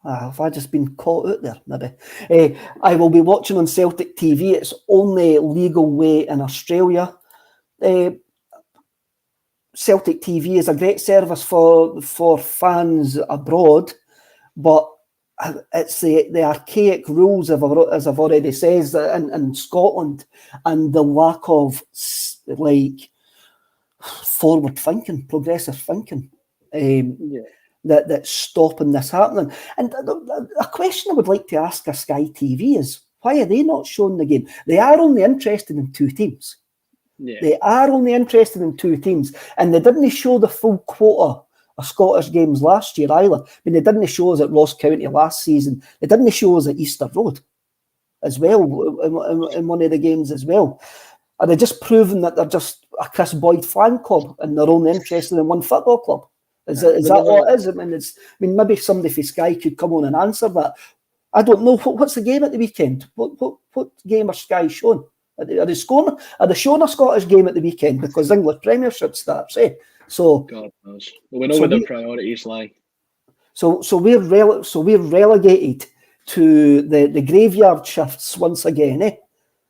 Have I just been caught out there? Maybe. I will be watching on Celtic TV. It's only legal way in Australia. Celtic TV is a great service for fans abroad, but it's the archaic rules, as I've already said, in Scotland, and the lack of forward thinking, progressive thinking. That's stopping this happening. And a question I would like to ask a Sky TV is, why are they not showing the game? They are only interested in 2 teams. Yeah. They are only interested in 2 teams. And they didn't show the full quota of Scottish games last year either. I mean, they didn't show us at Ross County last season. They didn't show us at Easter Road as well, in one of the games as well. Are they just proving that they're just a Chris Boyd fan club and they're only interested in one football club? Is that what it is? I mean, maybe somebody from Sky could come on and answer that. I don't know. What's the game at the weekend? What game are Sky showing? Are they showing a Scottish game at the weekend? Because the English Premiership starts, eh? So God knows. We know where their priorities lie. So we're relegated to the graveyard shifts once again, eh?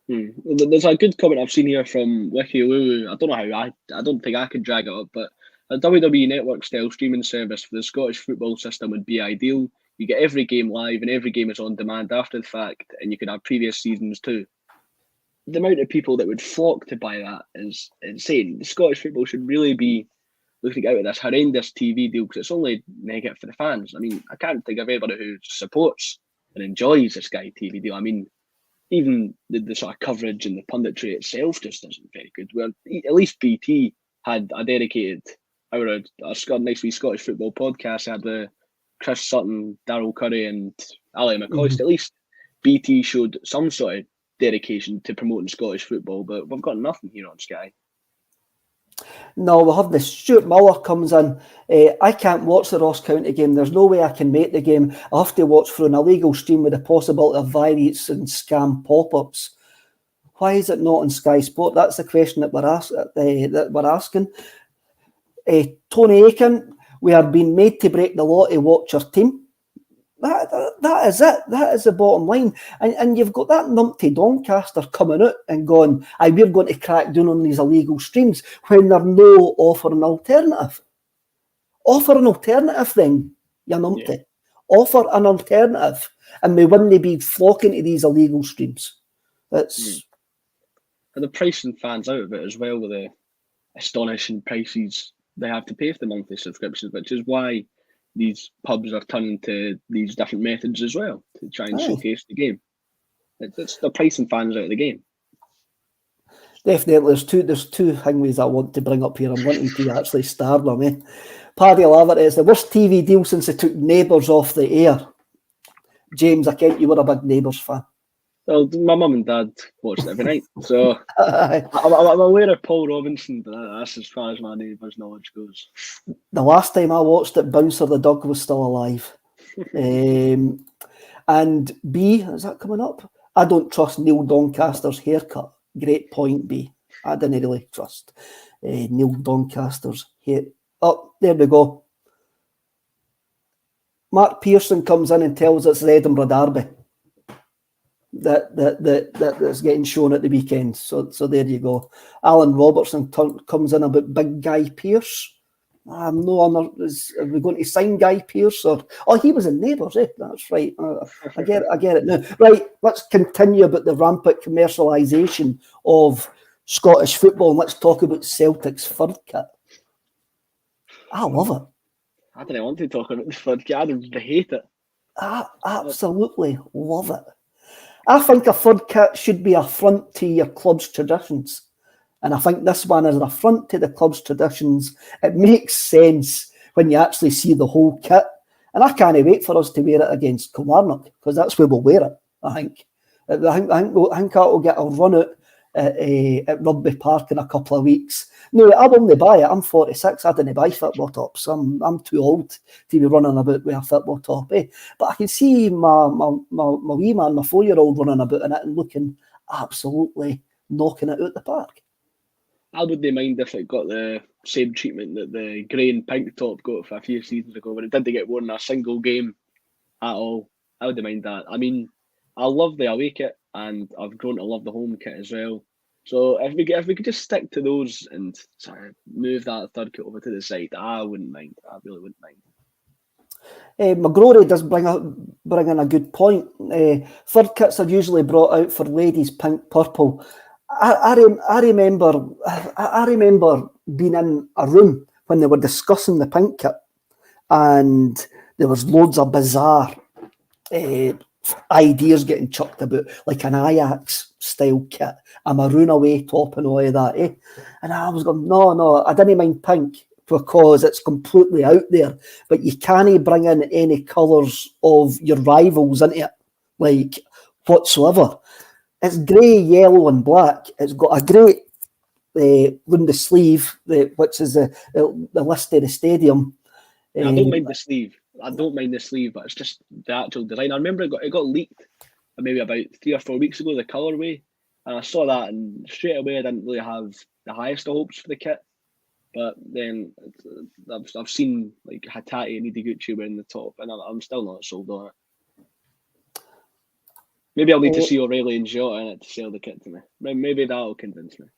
There's a good comment I've seen here from Wikilulu. I don't know how I don't think I could drag it up, but a WWE Network style streaming service for the Scottish football system would be ideal. You get every game live and every game is on demand after the fact, and you could have previous seasons too. The amount of people that would flock to buy that is insane. The Scottish football should really be looking out at this horrendous TV deal because it's only negative for the fans. I mean, I can't think of anybody who supports and enjoys the Sky TV deal. I mean, even the sort of coverage and the punditry itself just isn't very good. Well, at least BT had a dedicated hour, a nice wee Scottish football podcast. They had Chris Sutton, Darryl Curry and Ali McCoist. At least BT showed some sort of dedication to promoting Scottish football, but we've got nothing here on Sky. No, we'll have the Stuart Muller comes in. I can't watch the Ross County game. There's no way I can make the game. I have to watch through an illegal stream with the possibility of virus and scam pop-ups. Why is it not on Sky Sport? That's the question that we're asking. Tony Aiken, we are being made to break the law to watch our team. That is it. That is the bottom line. And you've got that numpty Doncaster coming out and going, we're going to crack down on these illegal streams when they're no offer an alternative. Offer an alternative then, you numpty. Yeah. Offer an alternative. And we wouldn't be flocking to these illegal streams. That's... And they're pricing fans out of it as well with the astonishing prices they have to pay for the monthly subscriptions, which is why these pubs are turning to these different methods as well to try and showcase the game. It's the pricing fans out of the game. Definitely, there's two things I want to bring up here. I'm wanting to actually star them. Eh? Paddy Lavert is the worst TV deal since they took Neighbours off the air. James, I can't. You were a big Neighbours fan. Well, my mum and dad watched it every night, so I'm aware of Paul Robinson, but that's as far as my Neighbours knowledge goes. The last time I watched it, Bouncer the dog was still alive. And B, is that coming up? I don't trust Neil Doncaster's haircut. Great point, B. I didn't really trust Neil Doncaster's hair. Oh, there we go. Mark Pearson comes in and tells us the Edinburgh Derby that's getting shown at the weekend. So there you go. Alan Robertson comes in about Big Guy Pearce. Are we going to sign Guy Pearce? He was in Neighbours, eh? That's right. I get it now. Right, let's continue about the rampant commercialisation of Scottish football and let's talk about Celtic's third kit. I love it. I didn't want to talk about the third kit. I hate it. I absolutely love it. I think a third kit should be a affront to your club's traditions. And I think this one is an affront to the club's traditions. It makes sense when you actually see the whole kit. And I can't wait for us to wear it against Kilmarnock, because that's where we'll wear it, I think. I think that'll get a run out at Rugby Park in a couple of weeks. No, I won't buy it. I'm 46. I didn't buy football tops. I'm too old to be running about with a football top. But I can see my wee man, my 4-year-old, running about in it and looking absolutely knocking it out the park. I wouldn't mind if it got the same treatment that the grey and pink top got for a few seasons ago, when it didn't get worn in a single game at all. I wouldn't mind that. I mean, I love the away kit, and I've grown to love the home kit as well. So if we could just stick to those and move that third kit over to the side, I wouldn't mind. I really wouldn't mind. McGrory does bring in a good point. Third kits are usually brought out for ladies pink, purple. I remember being in a room when they were discussing the pink kit, and there was loads of bizarre ideas getting chucked about, like an Ajax style kit, a maroon away top and all of that. And I was going, no, I didn't mind pink because it's completely out there, but you can't bring in any colours of your rivals into it, like whatsoever. It's grey, yellow and black. It's got a great round the sleeve, which is the list of the stadium. I don't mind the sleeve. But it's just the actual design. I remember it got leaked maybe about 3 or 4 weeks ago, the colourway, and I saw that, and straight away I didn't really have the highest of hopes for the kit. But then I've seen like Hatate and Idiguchi wearing the top, and I'm still not sold on it. Maybe I'll need to see O'Reilly and Jota in it to sell the kit to me. Maybe that'll convince me.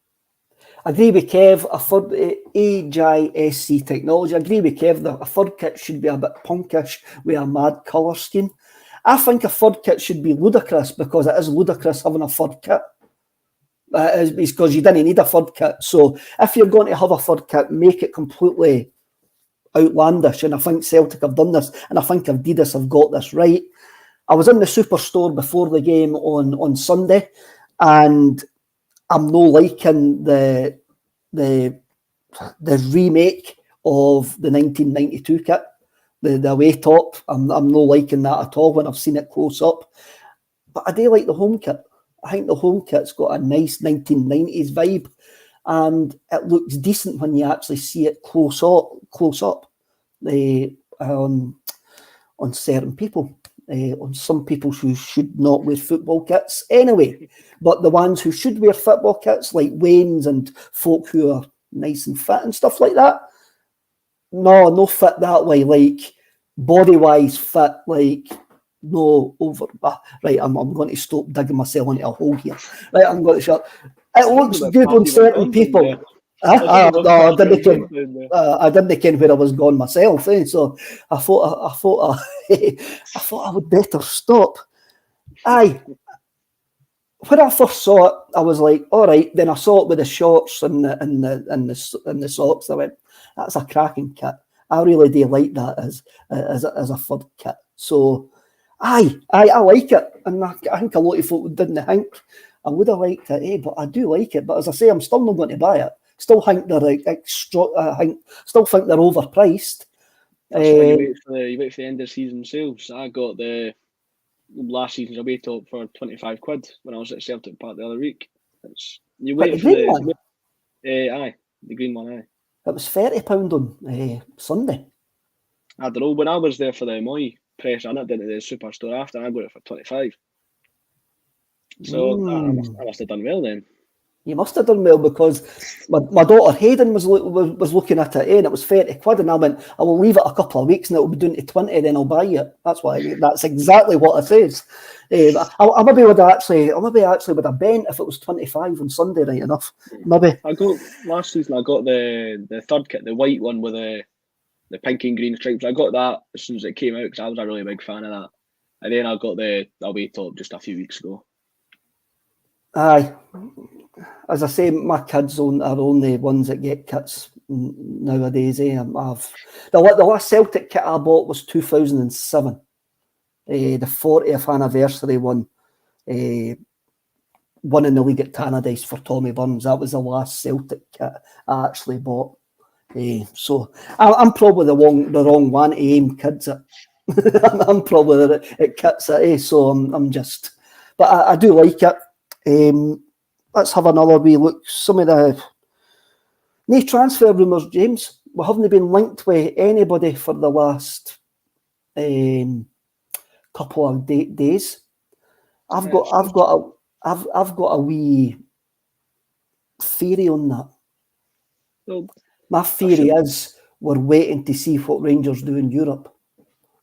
I agree with Kev. A third AJSC technology. I agree with Kev that a third kit should be a bit punkish with a mad colour scheme. I think a third kit should be ludicrous, because it is ludicrous having a third kit. It's because you didn't need a third kit. So if you're going to have a third kit, make it completely outlandish. And I think Celtic have done this, and I think Adidas have got this right. I was in the Superstore before the game on Sunday, and I'm no liking the remake of the 1992 kit, the away top. I'm no liking that at all when I've seen it close up. But I do like the home kit. I think the home kit's got a nice 1990s vibe, and it looks decent when you actually see it close up on certain people. On some people who should not wear football kits anyway, but the ones who should wear football kits, like Wayne's and folk who are nice and fit and stuff like that, no fit that way, like body-wise fit, like no over. Right, I'm going to stop digging myself into a hole here. Right, I'm going to shut. It looks good on certain people. I didn't ken where I was going myself, so I thought I would better stop. Aye, when I first saw it, I was like, all right. Then I saw it with the shorts and the socks. I went, that's a cracking kit. I really do like that as a third kit. So, I like it, and I think a lot of folk didn't think I would have liked it, but I do like it. But as I say, I'm still not going to buy it. Still think they're still think they're overpriced. That's why you wait for the end of season sales. I got the last season's away top for £25 when I was at Celtic Park the other week. You wait for the green one. Aye, it was £30 on Sunday. I don't know. When I was there for the Moy press, I nipped into the Superstore after, and I got it for 25. So I must have done well then. You must have done well, because my daughter Hayden was looking at it, and it was £30, and I went, I will leave it a couple of weeks and it will be down to 20, then I'll buy it. That's exactly what I says. I maybe would actually would have bent if it was 25 on Sunday, right enough. Maybe. Last season I got the third kit, the white one with the pink and green stripes. I got that as soon as it came out, because I was a really big fan of that. And then I got the away top just a few weeks ago. Aye. As I say, my kids are only ones that get kits nowadays. The last Celtic kit I bought was 2007, the 40th anniversary one. One in the league at Tannadice for Tommy Burns. That was the last Celtic kit I actually bought. So I'm probably the wrong one to aim kids at. I'm probably at kits at. So I'm just, but I do like it. let's have another wee look. Some of the transfer rumours, James. We haven't been linked with anybody for the last couple of days. I've got a wee theory on that. Well, my theory is we're waiting to see what Rangers do in Europe,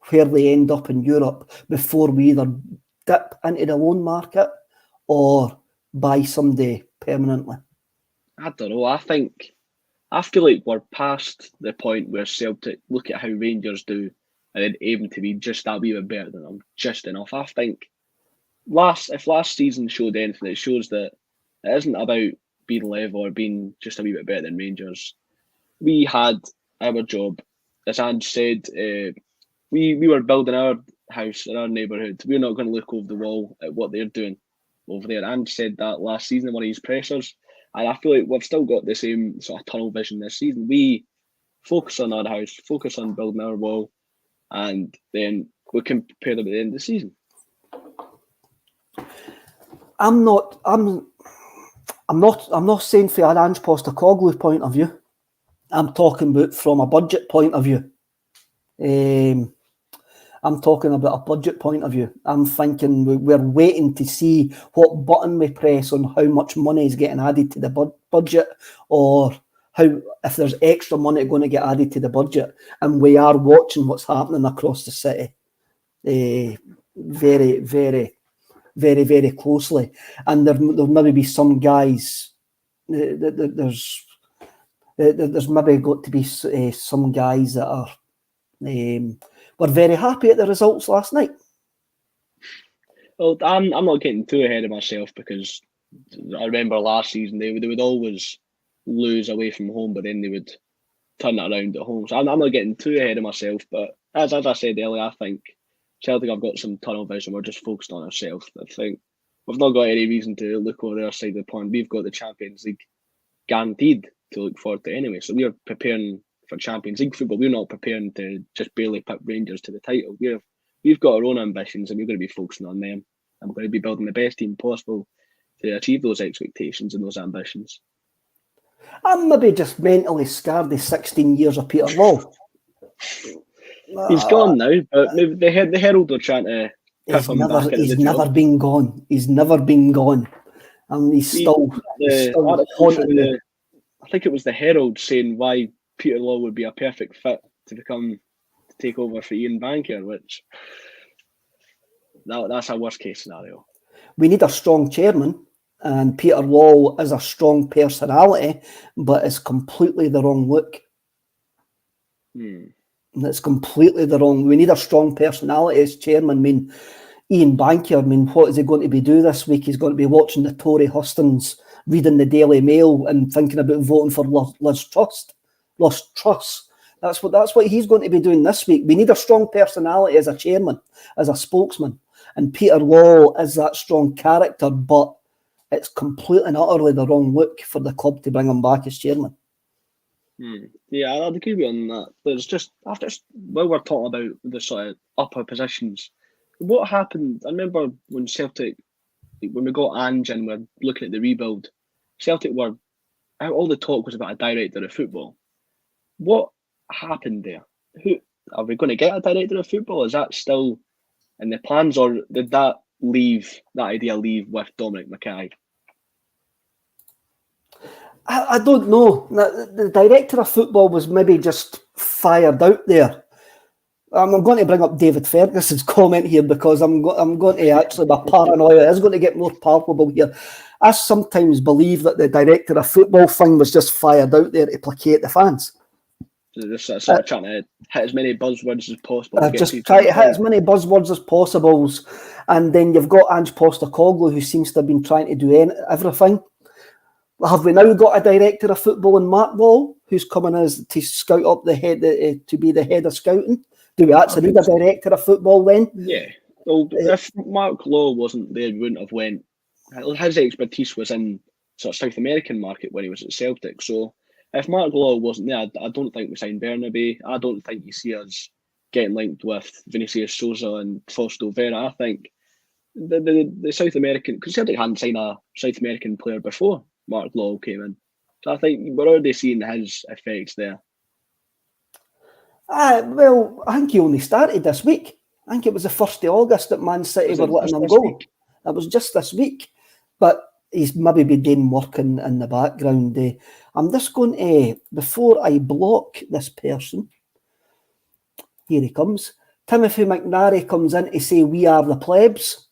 where they end up in Europe before we either dip into the loan market or buy somebody permanently. I don't know. I feel like we're past the point where Celtic look at how Rangers do and then aim to be just that wee bit better than them, just enough. I think if last season showed anything, it shows that it isn't about being level or being just a wee bit better than Rangers. We had our job, as Ange said. We were building our house in our neighbourhood. We're not going to look over the wall at what they're doing over there. Ange said that last season in one of his pressers, and I feel like we've still got the same sort of tunnel vision this season. We focus on our house, focus on building our wall, and then we can prepare them at the end of the season. I'm not saying from an Ange Postecoglou point of view. I'm talking about from a budget point of view. I'm talking about a budget point of view. I'm thinking we're waiting to see what button we press on how much money is getting added to the budget, or if there's extra money going to get added to the budget. And we are watching what's happening across the city very, very, very, very closely. And there'll maybe be some guys. There's maybe got to be some guys that are were very happy at the results last night. Well, I'm not getting too ahead of myself, because I remember last season they would always lose away from home, but then they would turn it around at home. So I'm not getting too ahead of myself. But as I said earlier, I think Celtic have got some tunnel vision. We're just focused on ourselves. I think we've not got any reason to look over their side of the pond. We've got the Champions League guaranteed to look forward to anyway. So we're preparing for Champions League football. We're not preparing to just barely put Rangers to the title. We've got our own ambitions, and we're going to be focusing on them. And we're going to be building the best team possible to achieve those expectations and those ambitions. I'm maybe just mentally scarred of 16 years of Peter Law. He's gone now, but maybe the Herald are trying to put him back into the job. He's never been gone. He's never been gone. And he's still haunting me. I think it was the Herald saying why Peter Law would be a perfect fit to take over for Ian Bankier, which that's a worst case scenario. We need a strong chairman, and Peter Law is a strong personality, but it's completely the wrong look. It's completely the wrong. We need a strong personality as chairman. I mean, Ian Bankier, what is he going to be doing this week? He's going to be watching the Tory hustings, reading the Daily Mail, and thinking about voting for Liz Truss. That's what he's going to be doing this week. We need a strong personality as a chairman, as a spokesman. And Peter Law is that strong character, but it's completely and utterly the wrong look for the club to bring him back as chairman. Yeah, I'd agree with you on that. There's just, while we're talking about the sort of upper positions, what happened? I remember when Celtic, when we got Ange and we're looking at the rebuild, Celtic were, all the talk was about a director of football. What happened there? Are we going to get a director of football? Is that still in the plans, or did that idea leave with Dominic Mackay? I don't know. The director of football was maybe just fired out there. I'm going to bring up David Ferguson's comment here, because I'm going to actually, my paranoia is going to get more palpable here. I sometimes believe that the director of football thing was just fired out there to placate the fans. Just sort of trying to hit as many buzzwords as possible. Just try to hit as many buzzwords as possible. And then you've got Ange Postecoglou, who seems to have been trying to do everything. Have we now got a director of football in Mark Law, who's coming as to scout up the head, to be the head of scouting? Do we actually need a director of football then? Yeah. Well, if Mark Law wasn't there, we wouldn't have went. His expertise was in sort of South American market when he was at Celtic. So if Mark Law wasn't there, I don't think we signed Bernabe. I don't think you see us getting linked with Vinicius Souza and Fausto Vera. I think the South American, because Celtic hadn't signed a South American player before Mark Lowell came in. So I think we're already seeing his effects there. Well, I think he only started this week. I think it was the 1st of August that Man City were letting him go. It was just this week. But he's maybe been doing work in the background. I'm just going to, before I block this person, here he comes. Timothy McNary comes in to say, we are the plebs.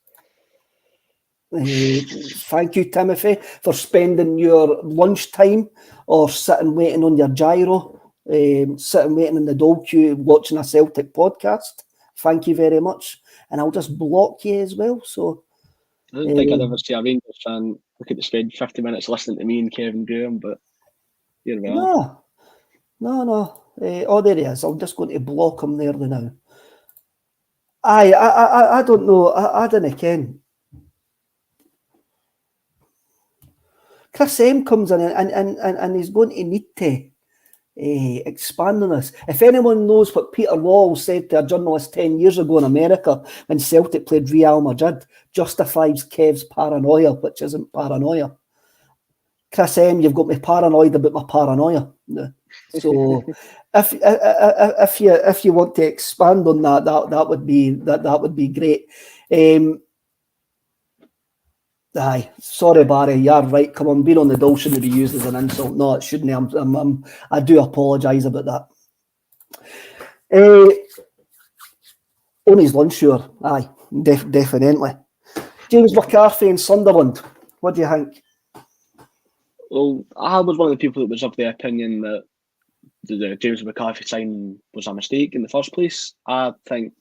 Thank you, Timothy, for spending your lunchtime or sitting waiting on your gyro, sitting waiting in the dole queue watching a Celtic podcast. Thank you very much. And I'll just block you as well. So I don't think I'd ever see a Rangers fan look at to spend 50 minutes listening to me and Kevin Graham, but here we are. No. Oh, there he is. I'm just going to block him there now. I don't know. I don't ken. Chris M comes in and he's going to need to expand on this. If anyone knows what Peter Wall said to a journalist 10 years ago in America when Celtic played Real Madrid, justifies Kev's paranoia, which isn't paranoia. Chris M, you've got me paranoid about my paranoia. So if you want to expand on that would be great. Aye, sorry Barry, you're right. Come on, being on the dole shouldn't be used as an insult. No, it shouldn't. I do apologise about that. On his lunch, sure. Aye, definitely. James McCarthy in Sunderland. What do you think? Well, I was one of the people that was of the opinion that the James McCarthy signing was a mistake in the first place. I think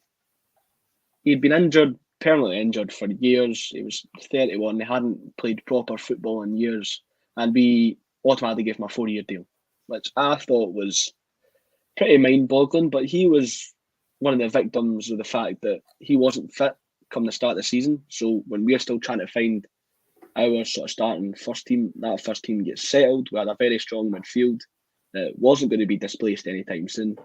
he'd been permanently injured for years. He was 31. He hadn't played proper football in years, and we automatically gave him a 4-year deal, which I thought was pretty mind-boggling. But he was one of the victims of the fact that he wasn't fit come the start of the season. So when we're still trying to find our sort of starting first team, that first team gets settled. We had a very strong midfield that wasn't going to be displaced anytime soon.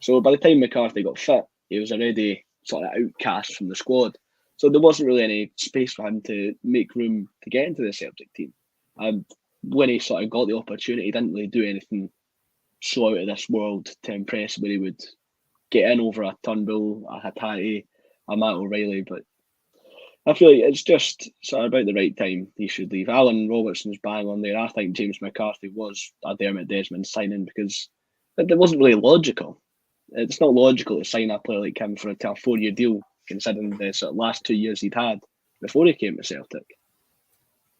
So by the time McCarthy got fit, he was already sort of outcast from the squad. So there wasn't really any space for him to make room to get into the Celtic team. And when he sort of got the opportunity, he didn't really do anything so out of this world to impress, where he would get in over a Turnbull, a Hatate, a Matt O'Reilly. But I feel like it's just sort of about the right time he should leave. Alan Robertson's bang on there. I think James McCarthy was a Dermot Desmond signing because it wasn't really logical. It's not logical to sign a player like him for a 4-year deal, considering the sort of last 2 years he'd had before he came to Celtic.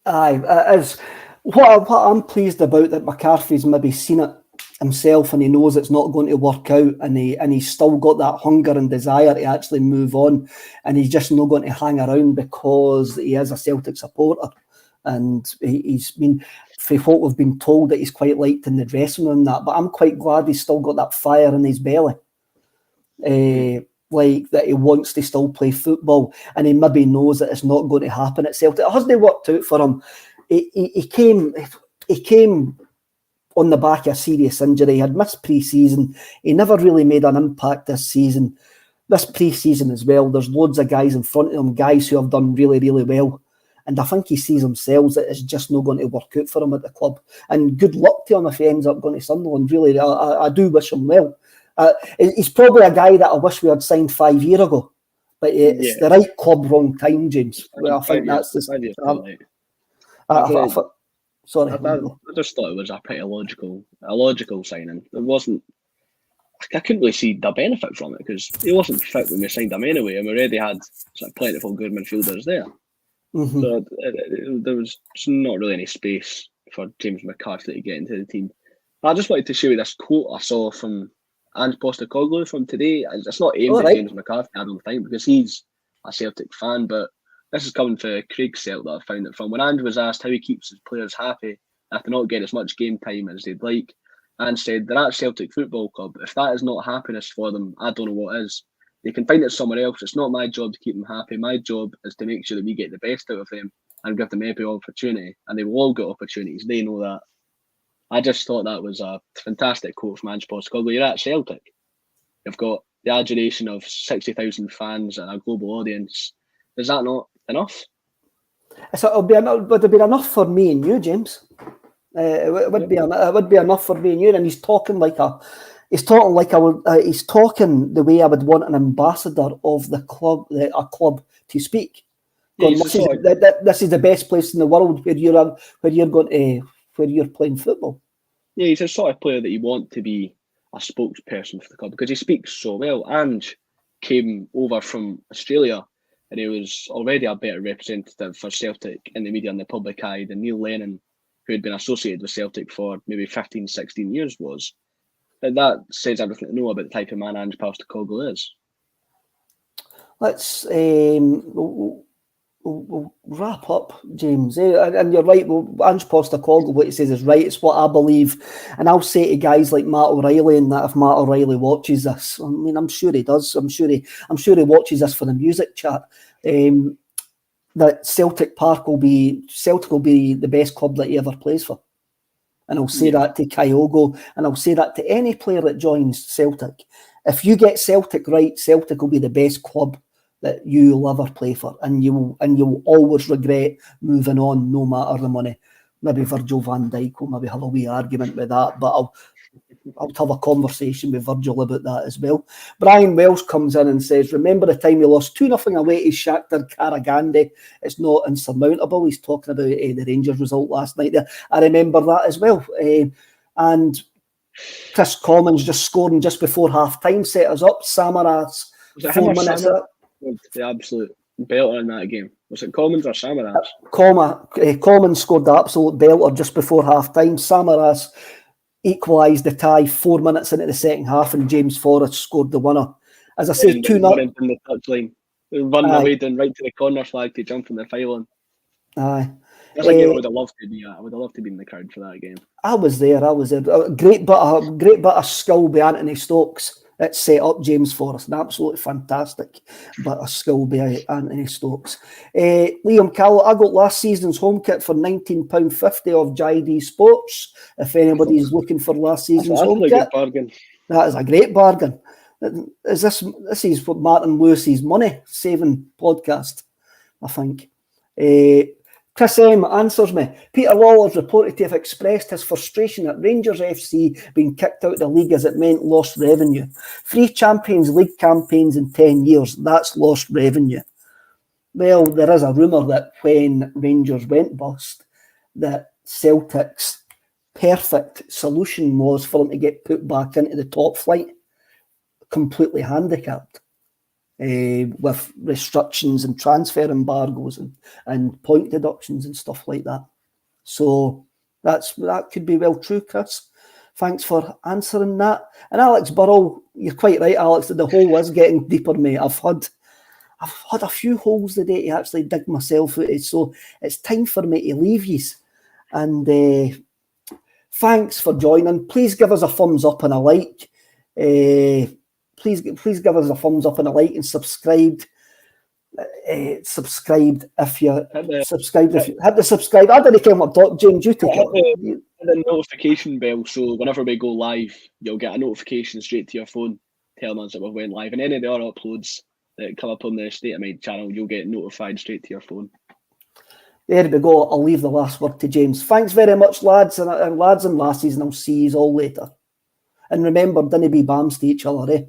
Aye, it is. What I'm pleased about that McCarthy's maybe seen it himself and he knows it's not going to work out, and he's still got that hunger and desire to actually move on, and he's just not going to hang around because he is a Celtic supporter, and he's been, for what we've been told, that he's quite liked in the dressing room and that, but I'm quite glad he's still got that fire in his belly. Like that he wants to still play football, and he maybe knows that it's not going to happen at Celtic. It hasn't worked out for him. He came on the back of a serious injury. He had missed pre-season. He never really made an impact this season. This pre-season as well, there's loads of guys in front of him, guys who have done really, really well. And I think he sees himself that it's just not going to work out for him at the club. And good luck to him if he ends up going to Sunderland. Really, I do wish him well. He's probably a guy that I wish we had signed 5 years ago. But it's the right club, wrong time, James. Well, I think that's the... Sorry. I just thought it was a pretty logical signing. It wasn't. I couldn't really see the benefit from it because he wasn't fit when we signed him anyway, and we already had sort of plentiful good midfielders there. Mm-hmm. So there was not really any space for James McCarthy to get into the team. I just wanted to show you this quote I saw from Ange Postecoglou from today. It's not aimed at James McCarthy, I don't think, because he's a Celtic fan, but this is coming for Craig Celt that I found it from. When Ange was asked how he keeps his players happy after not getting as much game time as they'd like, Ange said, "They're at Celtic Football Club. If that is not happiness for them, I don't know what is. They can find it somewhere else. It's not my job to keep them happy. My job is to make sure that we get the best out of them and give them every opportunity. And they will all get opportunities. They know that." I just thought that was a fantastic quote from Ange Postecoglou. You're at Celtic. You've got the adulation of 60,000 fans and a global audience. Does that not enough? Would it be enough for me and you, James? It would be enough for me and you. And he's talking he's talking the way I would want an ambassador of the club, a club, to speak. Yeah, this is the best place in the world where you're playing football. Yeah, he's a sort of player that you want to be a spokesperson for the club because he speaks so well. Ange came over from Australia and he was already a better representative for Celtic in the media and the public eye than Neil Lennon, who had been associated with Celtic for maybe 15, 16 years was. And that says everything to know about the type of man Ange Postecoglou is. Let's we'll wrap up, James. And you're right, Ange Postecoglou, what he says is right. It's what I believe. And I'll say to guys like Matt O'Reilly, and that if Matt O'Reilly watches this, I mean, I'm sure he does. I'm sure he watches this for the music chat. That Celtic will be the best club that he ever plays for. And I'll say that to Kyogo, and I'll say that to any player that joins Celtic. If you get Celtic right, Celtic will be the best club that you'll ever play for, and you'll always regret moving on, no matter the money. Maybe Virgil van Dijk will maybe have a wee argument with that, but I'll have a conversation with Virgil about that as well. Brian Welsh comes in and says, remember the time we lost 2-0 away to Shakhtar Karagandhi? It's not insurmountable. He's talking about the Rangers result last night there. I remember that as well. And Chris Commons just scoring just before half-time set us up. Samaras, 4 minutes. The absolute belter in that game. Was it Commons or Samaras? Commons scored the absolute belter just before half-time. Samaras equalised the tie 4 minutes into the second half, and James Forrest scored the winner. As I say, 2-0. In the touchline. Running away down right to the corner flag to jump in the pylon. Aye. That's a game I would have loved to be at. I would have loved to be in the crowd for that game. I was there. Great bit of skill by Anthony Stokes. It set up James Forrest. An absolutely fantastic bit of skill by Anthony Stokes. Liam Callow, I got last season's home kit for £19.50 off JD Sports. If anybody's looking for last season's home kit, bargain. That is a great bargain. This is what Martin Lewis's money saving podcast, I think. Chris M answers me. Peter Lawler's reported to have expressed his frustration at Rangers FC being kicked out of the league as it meant lost revenue. 3 Champions League campaigns in 10 years, that's lost revenue. Well, there is a rumour that when Rangers went bust, that Celtic's perfect solution was for them to get put back into the top flight, completely handicapped. With restrictions and transfer embargoes and point deductions and stuff like that. So that could be well true, Chris. Thanks for answering that. And Alex Burrell, you're quite right, Alex, that the hole is getting deeper, mate. I've had a few holes today to actually dig myself out of, so it's time for me to leave yous. And thanks for joining. Please give us a thumbs up and a like. Please give us a thumbs up and a like and subscribed. Subscribed if you subscribed. If you hit the subscribe, I didn't care what I'm talking. James, you take it. Hit the notification bell, so whenever we go live, you'll get a notification straight to your phone telling us that we went live. And any of the other uploads that come up on the State of Mind channel, you'll get notified straight to your phone. There we go. I'll leave the last word to James. Thanks very much, lads and lassies, and I'll see you all later. And remember, dinna be bams to each other, eh?